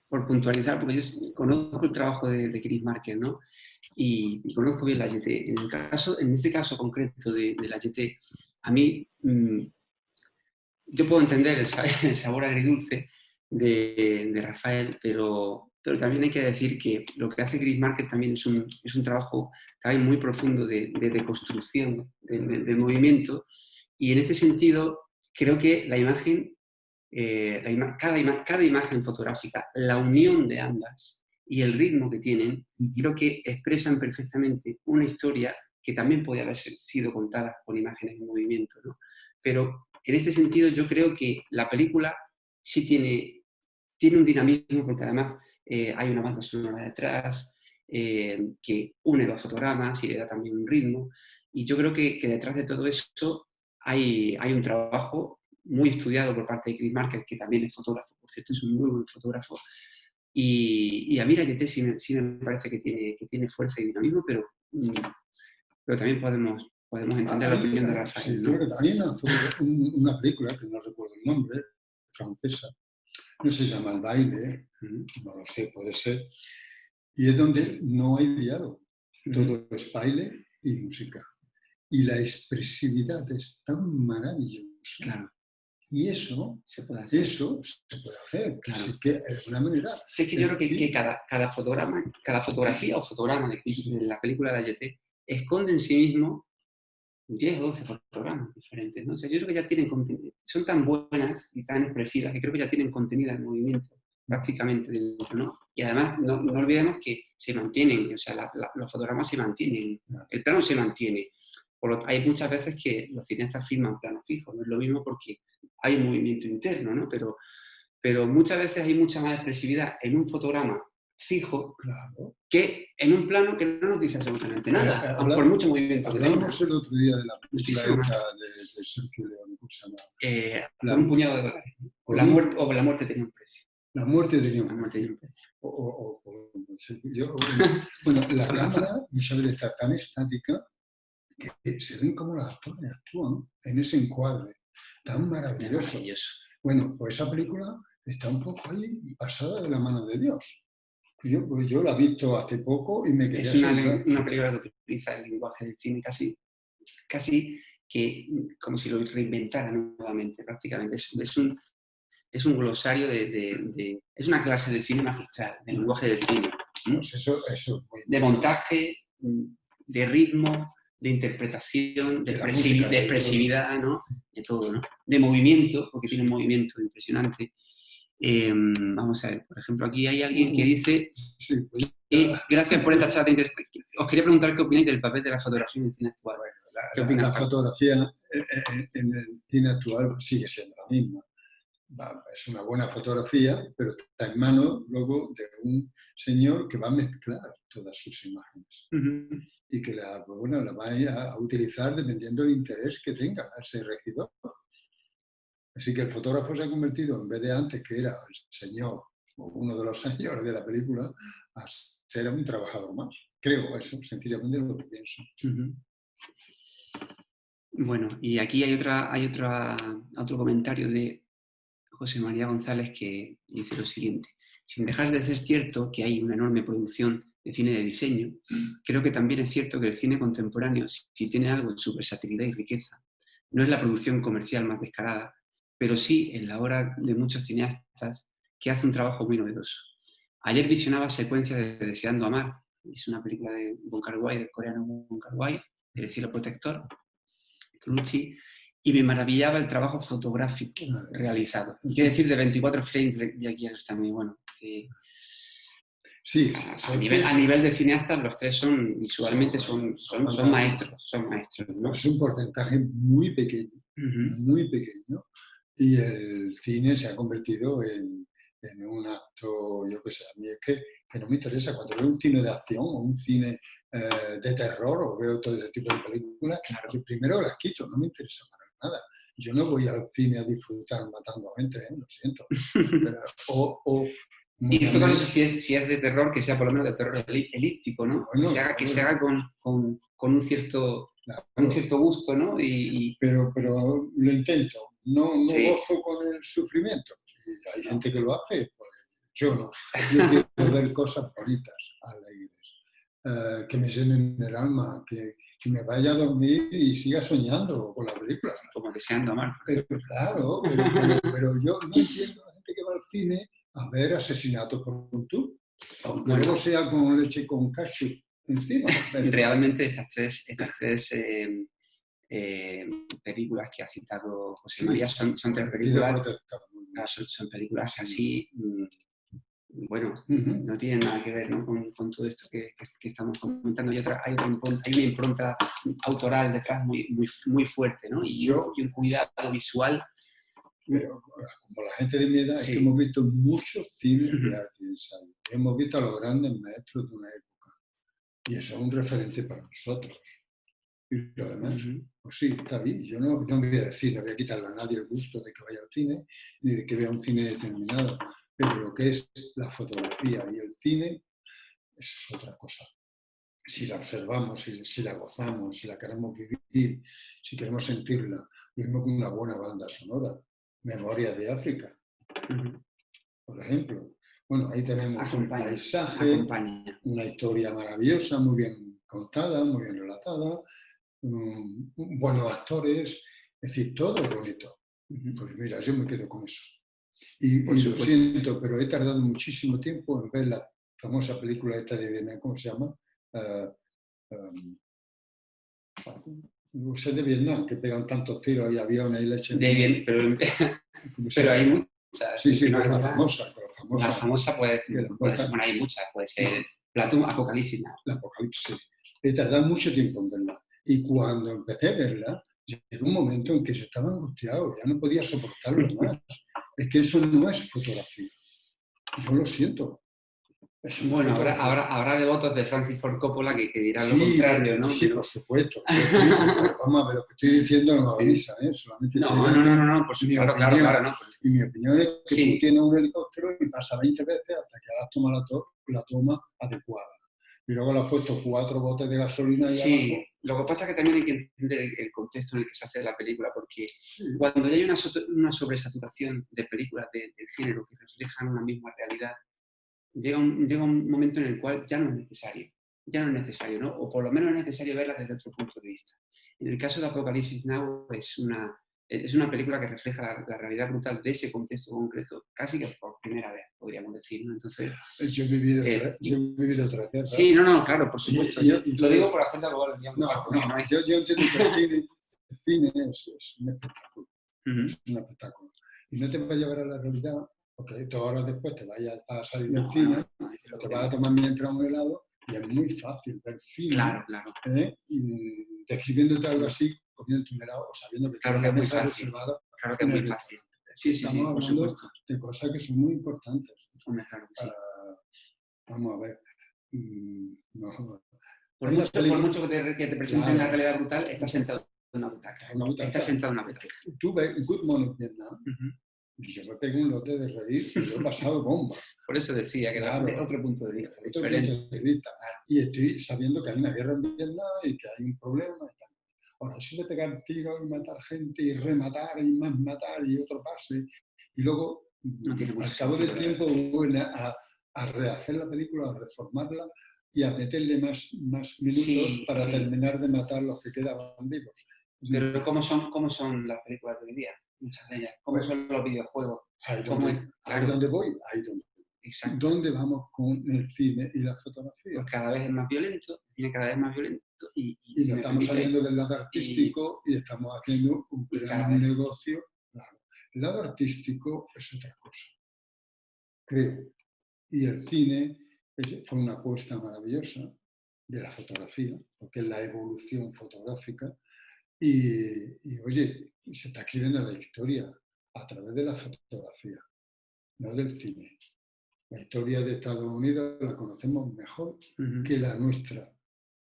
por puntualizar, porque yo conozco el trabajo de Chris Marker, ¿no? Y conozco bien la YT. En este caso concreto de la YT, a mí, yo puedo entender el sabor agridulce de Rafael, pero también hay que decir que lo que hace Chris Marker también es un trabajo también muy profundo de reconstrucción del movimiento, y en este sentido creo que la imagen, cada imagen fotográfica, la unión de ambas y el ritmo que tienen, creo que expresan perfectamente una historia que también puede haber sido contada con imágenes en movimiento, ¿no? Pero en este sentido yo creo que la película sí tiene un dinamismo, porque además hay una banda sonora detrás que une los fotogramas y le da también un ritmo, y yo creo que detrás de todo eso hay un trabajo muy estudiado por parte de Chris Marker, que también es fotógrafo, por cierto, es un muy buen fotógrafo, y a mí la YT sí me parece que tiene fuerza y dinamismo, pero también podemos entender la opinión de Sí, Rafael, ¿no? claro, hay una película, que no recuerdo el nombre, francesa, no se llama El baile, no lo sé, puede ser, y es donde no hay diálogo, todo es baile y música. Y la expresividad es tan maravillosa. Claro, Y eso se puede hacer. se puede hacer. Claro. Así que de alguna manera. Sé que yo creo que cada fotografía o fotograma de la película de la YT esconde en sí mismo 10 o 12 fotogramas diferentes, ¿no? O sea, yo creo que ya tienen son tan buenas y tan expresivas que creo que ya tienen contenido en movimiento prácticamente dentro, ¿no? Y además no olvidemos que se mantienen, o sea, los fotogramas se mantienen, el plano se mantiene. Hay muchas veces que los cineastas filman planos fijos, no es lo mismo porque hay un movimiento interno, ¿no? Pero muchas veces hay mucha más expresividad en un fotograma fijo, Claro, que en un plano que no nos dice absolutamente nada, por mucho movimiento que tenga. Hablábamos el otro día de la película Muchísimo esta más. de Sergio Leone, ¿cómo se llama? Por un puñado de dólares. La muerte tenía un precio. La muerte tenía La un muerte tenía precio. un precio. Bueno, la Son cámara muchas veces está tan estática que se ven como los actores actúan en ese encuadre tan maravilloso. Maravilloso. Bueno, pues esa película está un poco ahí pasada de la mano de Dios. Yo la he visto hace poco y me quedé Es una película que utiliza el lenguaje del cine casi que como si lo reinventara nuevamente, prácticamente. Es un glosario es una clase de cine magistral, del lenguaje del cine. Pues eso de montaje, de ritmo, de interpretación, de expresividad, ¿no? De todo, ¿no? De movimiento, porque tiene un movimiento impresionante. Vamos a ver, por ejemplo, aquí hay alguien que dice gracias por esta charla. Os quería preguntar qué opináis del papel de la fotografía en el cine actual. Bueno, la fotografía en el cine actual sigue siendo la misma. Es una buena fotografía, pero está en manos luego de un señor que va a mezclar todas sus imágenes y que la va a utilizar dependiendo del interés que tenga ese regidor. Así que el fotógrafo se ha convertido, en vez de antes que era el señor o uno de los señores de la película, a ser un trabajador más. Creo eso, sencillamente lo que pienso. Bueno, y aquí hay otro comentario de José María González, que dice lo siguiente: sin dejar de ser cierto que hay una enorme producción de cine de diseño, creo que también es cierto que el cine contemporáneo, si tiene algo en su versatilidad y riqueza, no es la producción comercial más descarada, pero sí en la obra de muchos cineastas que hacen un trabajo muy novedoso. Ayer visionaba secuencias de Deseando Amar, es una película de Wong Kar-wai, del coreano Wong Kar-wai, El cielo protector, Trucci, Y me maravillaba el trabajo fotográfico realizado. Quiero decir, de 24 frames de aquí está muy bueno. Sí, a nivel de cineastas, los tres son visualmente son maestros, ¿no? Es un porcentaje muy pequeño, muy pequeño. Y el cine se ha convertido en un acto, yo qué sé, a mí es que no me interesa. Cuando veo un cine de acción o un cine de terror o veo todo ese tipo de películas, Claro. que primero las quito, no me interesa para nada. Yo no voy al cine a disfrutar matando gente, lo siento. Y en todo caso, si es de terror, que sea por lo menos de terror elíptico, ¿no? Bueno, que se haga con un cierto gusto, ¿no? Pero lo intento. No gozo con el sufrimiento. Y hay gente que lo hace, pues yo no. Yo quiero ver cosas bonitas, alegres, que me llenen el alma, que me vaya a dormir y siga soñando con la película. Como deseando amar. Claro, pero yo no entiendo a la gente que va al cine a ver asesinatos por YouTube, aunque luego sea con leche con cashew encima. Realmente estas tres películas que ha citado José María son tres películas, son películas así, bueno, no tienen nada que ver, ¿no? con todo esto que estamos comentando. Hay una impronta autoral detrás muy fuerte, ¿no? Y un cuidado visual. Pero como la gente de mi edad, es que hemos visto muchos cines de arte y ensayo. Hemos visto a los grandes maestros de una época. Y eso es un referente para nosotros. Y lo demás, pues sí, está bien. Yo no voy a decir, no voy a quitarle a nadie el gusto de que vaya al cine, ni de que vea un cine determinado. Pero lo que es la fotografía y el cine, eso es otra cosa. Si la observamos, si la gozamos, si la queremos vivir, si queremos sentirla, lo mismo que una buena banda sonora. Memoria de África, por ejemplo. Bueno, ahí tenemos un paisaje, una historia maravillosa, muy bien contada, muy bien relatada, buenos actores, es decir, todo bonito. Pues mira, yo me quedo con eso. Y lo siento, pero he tardado muchísimo tiempo en ver la famosa película esta de Vietnam, ¿cómo se llama? De Vietnam, que pegan tantos tiros y aviones y leche. Pero hay muchas. Sí, pero la famosa. La famosa puede ser, hay muchas, puede ser Platón, Apocalipsis. La Apocalipsis. He tardado mucho tiempo en verla. Y cuando empecé a verla, llegó un momento en que yo estaba angustiado, ya no podía soportarlo más. Es que eso no es fotografía. Yo lo siento. Bueno, habrá devotos de Francis Ford Coppola que dirán lo contrario, ¿no? Sí, por supuesto. Vamos a ver, lo que estoy diciendo no avisa, ¿eh? Solamente no, por supuesto, claro, no. Y mi opinión es que tú tienes un helicóptero y pasa 20 veces hasta que has tomado la toma adecuada. Y luego le has puesto 4 botes de gasolina y abajo. Lo que pasa es que también hay que entender el contexto en el que se hace la película, porque cuando ya hay una sobresaturación de películas del género que reflejan una misma realidad, llega un momento en el cual ya no es necesario, ¿no? O por lo menos es necesario verla desde otro punto de vista. En el caso de Apocalipsis Now es una película que refleja la realidad brutal de ese contexto concreto, casi que por primera vez, podríamos decir, ¿no? Entonces, yo he vivido otra vez. Sí, no, claro, por supuesto. Yo lo digo por hacer algo al guión. Yo entiendo que el cine es un espectáculo. Es un espectáculo. Y no te va a llevar a la realidad, porque 2 horas después te vayas a salir del cine y lo que vas a tomar mientras un helado, y es muy fácil ver cine, describiéndote algo así, comiéndote un helado o sabiendo que claro que es muy fácil. Reservada. Claro que es muy fácil. Estamos hablando de cosas que son muy importantes. Claro que sí. Vamos a ver. Por mucho que te presenten la realidad brutal, estás sentado en una butaca. Tú ves Good Morning Vietnam. Y yo me pegué un lote de reír y lo he pasado bomba. Por eso decía que era otro punto de vista. Y estoy sabiendo que hay una guerra en Vietnam y que hay un problema. Ahora, eso de pegar tiros y matar gente y rematar y más matar y otro pase. Y luego, al cabo del tiempo, vuelven a rehacer la película, a reformarla y a meterle más minutos para terminar de matar los que quedaban vivos. Pero ¿cómo son las películas de hoy día? Muchas de ellas. ¿Cómo son los videojuegos? Ahí donde voy. exacto. ¿Dónde vamos con el cine y la fotografía? Pues cada vez es más violento, tiene cada vez más violento y Y si no me estamos permite, saliendo del lado y, artístico y estamos haciendo un y gran cada vez. negocio. Claro. El lado artístico es otra cosa, creo. Y el cine fue una apuesta maravillosa de la fotografía, porque es la evolución fotográfica. Oye, se está escribiendo la historia a través de la fotografía, no del cine. La historia de Estados Unidos la conocemos mejor que la nuestra,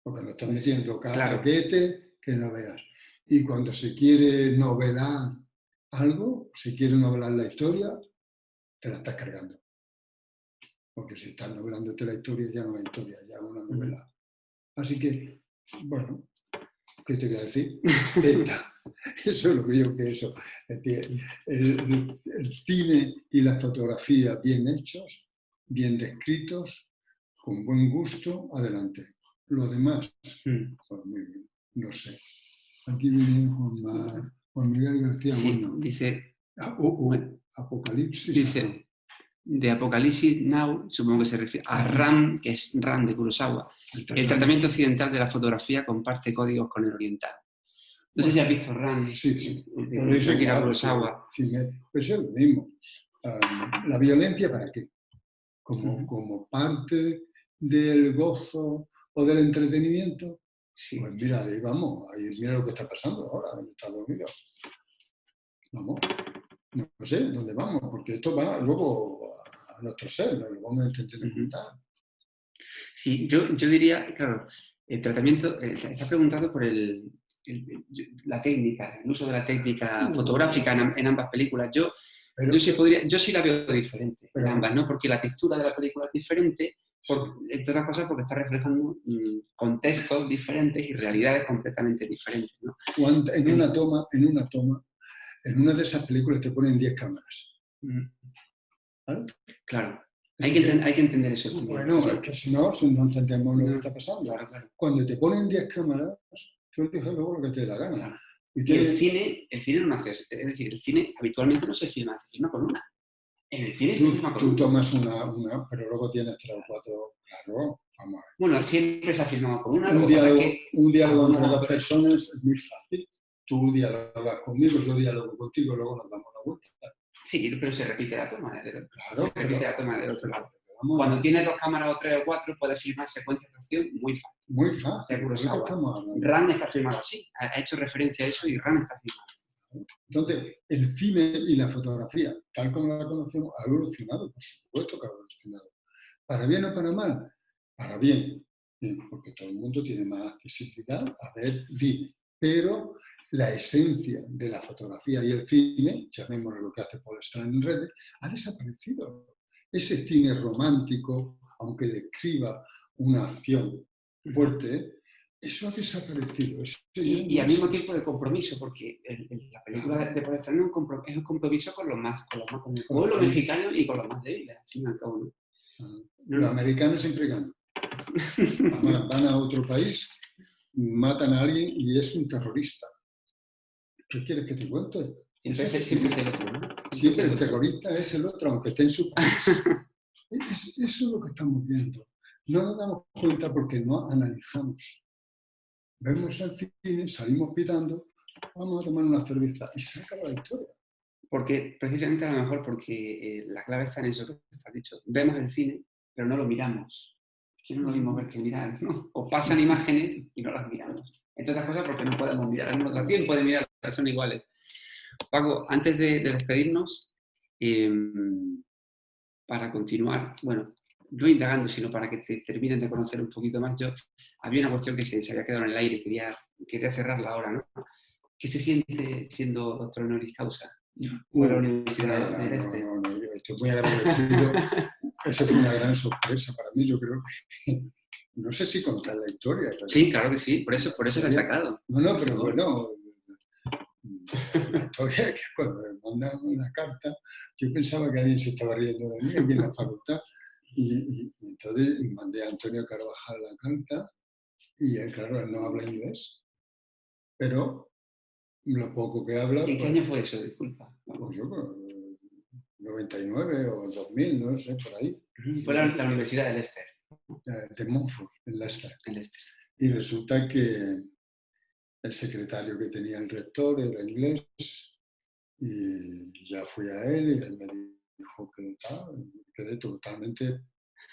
porque nos están Pues, metiendo claro. paquete que no veas. Y cuando se quiere novelar algo, se quiere novelar la historia, te la estás cargando. Porque si estás novelándote la historia, ya no es historia, ya es una novela. Así que, bueno, ¿qué te voy a decir? Eso es lo que yo pienso. Es decir, el cine y la fotografía bien hechos, bien descritos, con buen gusto, adelante. Lo demás, pues muy bien, no sé. Aquí viene Juan Miguel García Sí, Bueno. dice, bueno, Apocalipsis Now. dice, de Apocalipsis Now, supongo que se refiere a Ram, que es Ram de Kurosawa. El tratamiento occidental de la fotografía comparte códigos con el oriental. No sé si has visto Ram, Sí, sí. de Akira Kurosawa. Sí, pues es lo mismo. ¿La violencia para qué? Como parte del gozo o del entretenimiento. Sí. Pues mira, ahí vamos, ahí mira lo que está pasando ahora en Estados Unidos. Vamos, no sé dónde vamos, porque esto va luego a nuestro ser, nos lo vamos entendiendo como tal. Sí, yo diría, claro, el tratamiento, está preguntado por la técnica, el uso de la técnica fotográfica en ambas películas. Yo sí la veo diferente en ambas, ¿no? Porque la textura de la película es diferente, entre otras cosas porque está reflejando contextos diferentes y realidades completamente diferentes, ¿no? En una toma, en una de esas películas te ponen 10 cámaras. ¿Vale? Claro. Hay que entender eso también. Bueno, es que si no entendemos lo que está pasando. Claro. Cuando te ponen 10 cámaras, tú eliges luego lo que te dé la gana. Claro. Y el cine no hace, es decir, el cine habitualmente no se filma con una. En el cine se filma con una. Tú tomas una, pero luego tienes 3 o 4, claro, vamos a ver. Bueno, siempre se ha filmado con una. Un diálogo entre dos personas es muy fácil. Tú dialogas conmigo, yo dialogo contigo, luego nos damos la vuelta. Sí, pero se repite la toma del otro lado. Vamos, cuando tienes 2 cámaras o 3 o 4, puedes filmar secuencias de acción muy fácil. Muy fácil. Ran está filmado así. Ha hecho referencia a eso y Ran está filmado. Entonces, el cine y la fotografía, tal como la conocemos, ha evolucionado, por supuesto que ha evolucionado. ¿Para bien o para mal? Para bien, porque todo el mundo tiene más accesibilidad a ver cine. Pero la esencia de la fotografía y el cine, llamémoslo lo que hace Paul Strand en redes, ha desaparecido. Ese cine romántico, aunque describa una acción fuerte, eso ha desaparecido. Y al mismo tiempo de compromiso, porque la película de Paul Strand es un compromiso con el pueblo mexicano y con los más débiles, al fin y al cabo. Los americanos siempre ganan. Van a otro país, matan a alguien y es un terrorista. ¿Qué quieres que te cuente? Siempre es el otro, ¿no? Siempre el terrorista es el otro, aunque esté en su país. Eso es lo que estamos viendo. No nos damos cuenta porque no analizamos. Vemos el cine, salimos pitando, vamos a tomar una cerveza y se acaba la historia. Porque, precisamente a lo mejor porque la clave está en eso que has dicho. Vemos el cine, pero no lo miramos. Es que no lo mismo ver que mirar, ¿no? O pasan imágenes y no las miramos. Entre otras cosas porque no podemos mirar, no nos da tiempo de mirar, son iguales. Paco, antes de despedirnos, para continuar, bueno, no indagando, sino para que te terminen de conocer un poquito más, yo había una cuestión que se había quedado en el aire y quería cerrarla ahora, ¿no? ¿Qué se siente siendo doctor honoris causa por la Universidad del Este? No, yo estoy muy agradecido. Esa fue una gran sorpresa para mí, yo creo que no sé si contar la historia. Sí, claro que sí, por eso la he sacado. No, pero bueno, la historia es que cuando me mandan una carta, yo pensaba que alguien se estaba riendo de mí aquí en la facultad, y entonces mandé a Antonio Carvajal la carta, y él, claro, él no habla inglés, pero lo poco que habla... ¿En qué año fue eso? Disculpa. Pues yo creo, 99 o 2000, no sé, por ahí, Fue la Universidad de Leicester. de Montfort, en Leicester. En Leicester. Y resulta que el secretario que tenía el rector era inglés y ya fui a él y él me dijo que tal, y quedé totalmente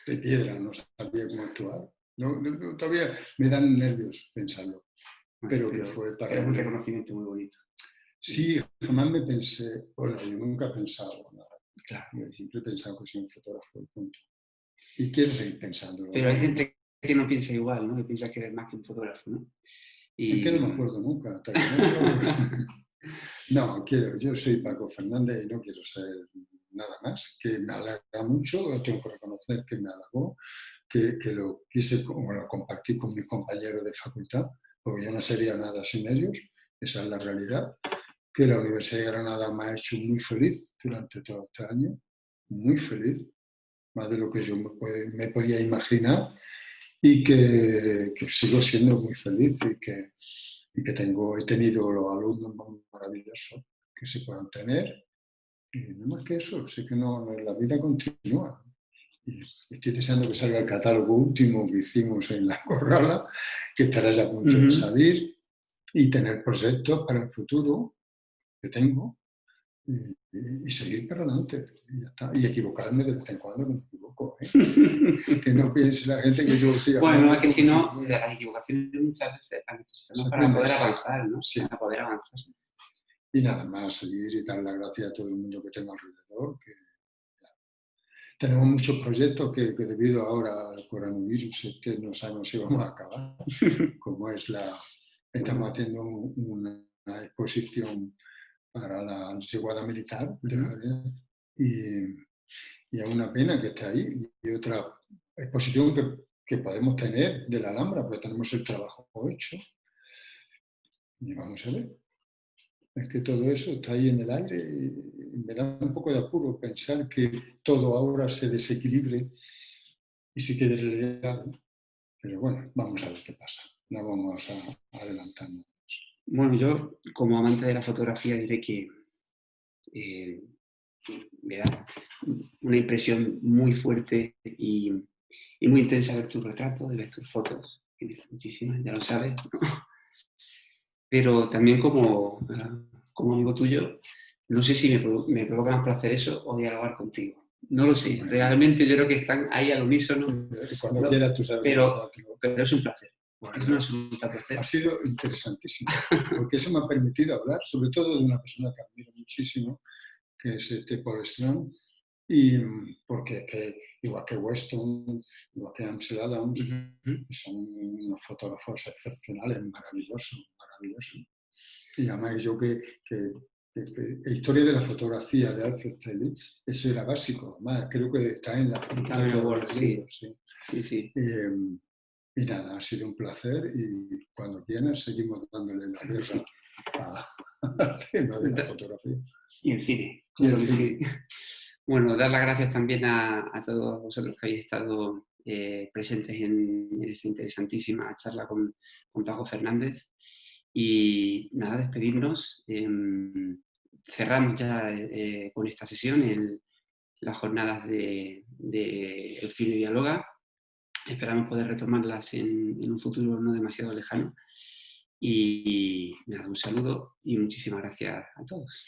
de piedra, no sabía cómo actuar. Todavía me dan nervios pensarlo, pero que fue para Era un mí. reconocimiento muy bonito. Sí, jamás me pensé, bueno, yo nunca he pensado nada. Claro. Yo siempre he pensado que soy un fotógrafo y punto. Y quiero seguir pensándolo. Pero hay gente que no piensa igual, ¿no? Que piensa que eres más que un fotógrafo, ¿no? Es que no me acuerdo nunca, hasta que no, yo soy Paco Fernández y no quiero ser nada más, que me halaga mucho, tengo que reconocer que me halagó, que lo quise, bueno, compartir con mis compañeros de facultad, porque yo no sería nada sin ellos, esa es la realidad, que la Universidad de Granada me ha hecho muy feliz durante todo este año, muy feliz, más de lo que yo me podía imaginar, y que sigo siendo muy feliz y que he tenido los alumnos más maravillosos que se puedan tener. Y no más que eso, sé que la vida continúa. Y estoy deseando que salga el catálogo último que hicimos en la Corrala, que estará ya a punto de salir, y tener proyectos para el futuro que tengo y seguir para adelante. Y ya está. Y equivocarme de vez en cuando, que me equivoco. Que no piense la gente que yo estoy hablando. Bueno, es que si no, de las equivocaciones muchas veces las necesitamos para poder avanzar, ¿no? Sí. Para poder avanzar. Y nada más, seguir y dar las gracias a todo el mundo que tengo alrededor. Tenemos muchos proyectos que debido ahora al coronavirus no sabemos si vamos a acabar. Como estamos haciendo una exposición para la antigüedad militar de Jerez y es una pena que esté ahí. Y otra exposición que podemos tener de la Alhambra, pues tenemos el trabajo hecho. Y vamos a ver. Es que todo eso está ahí en el aire y me da un poco de apuro pensar que todo ahora se desequilibre y se quede relegado. Pero bueno, vamos a ver qué pasa. No vamos a adelantarnos. Bueno, yo como amante de la fotografía diré que me da una impresión muy fuerte y muy intensa ver tus retratos, ver tus fotos, tienes muchísimas, ya lo sabes, ¿no? Pero también como amigo tuyo, no sé si me provoca más placer eso o dialogar contigo. No lo sé, realmente yo creo que están ahí al unísono. Cuando quieras tú sabes pero es un placer. Bueno, es un absoluto placer. Ha sido interesantísimo, porque eso me ha permitido hablar, sobre todo de una persona que admiro muchísimo, que es Paul Strand, y porque igual que Weston, igual que Ansel Adams, son unos fotógrafos excepcionales, maravillosos, maravillosos. Y además yo que historia de la fotografía de Alfred Stieglitz, eso era básico, además creo que está en la facultad de los libros. Sí. Y nada, ha sido un placer y cuando quieras seguimos dándole la guerra al tema de la fotografía. Y el cine. Claro que sí. Bueno, dar las gracias también a todos vosotros que habéis estado presentes en esta interesantísima charla con Paco Fernández. Y nada, despedirnos. Cerramos ya con esta sesión las jornadas de El Cine Dialoga. Esperamos poder retomarlas en un futuro no demasiado lejano. Y nada, un saludo y muchísimas gracias a todos.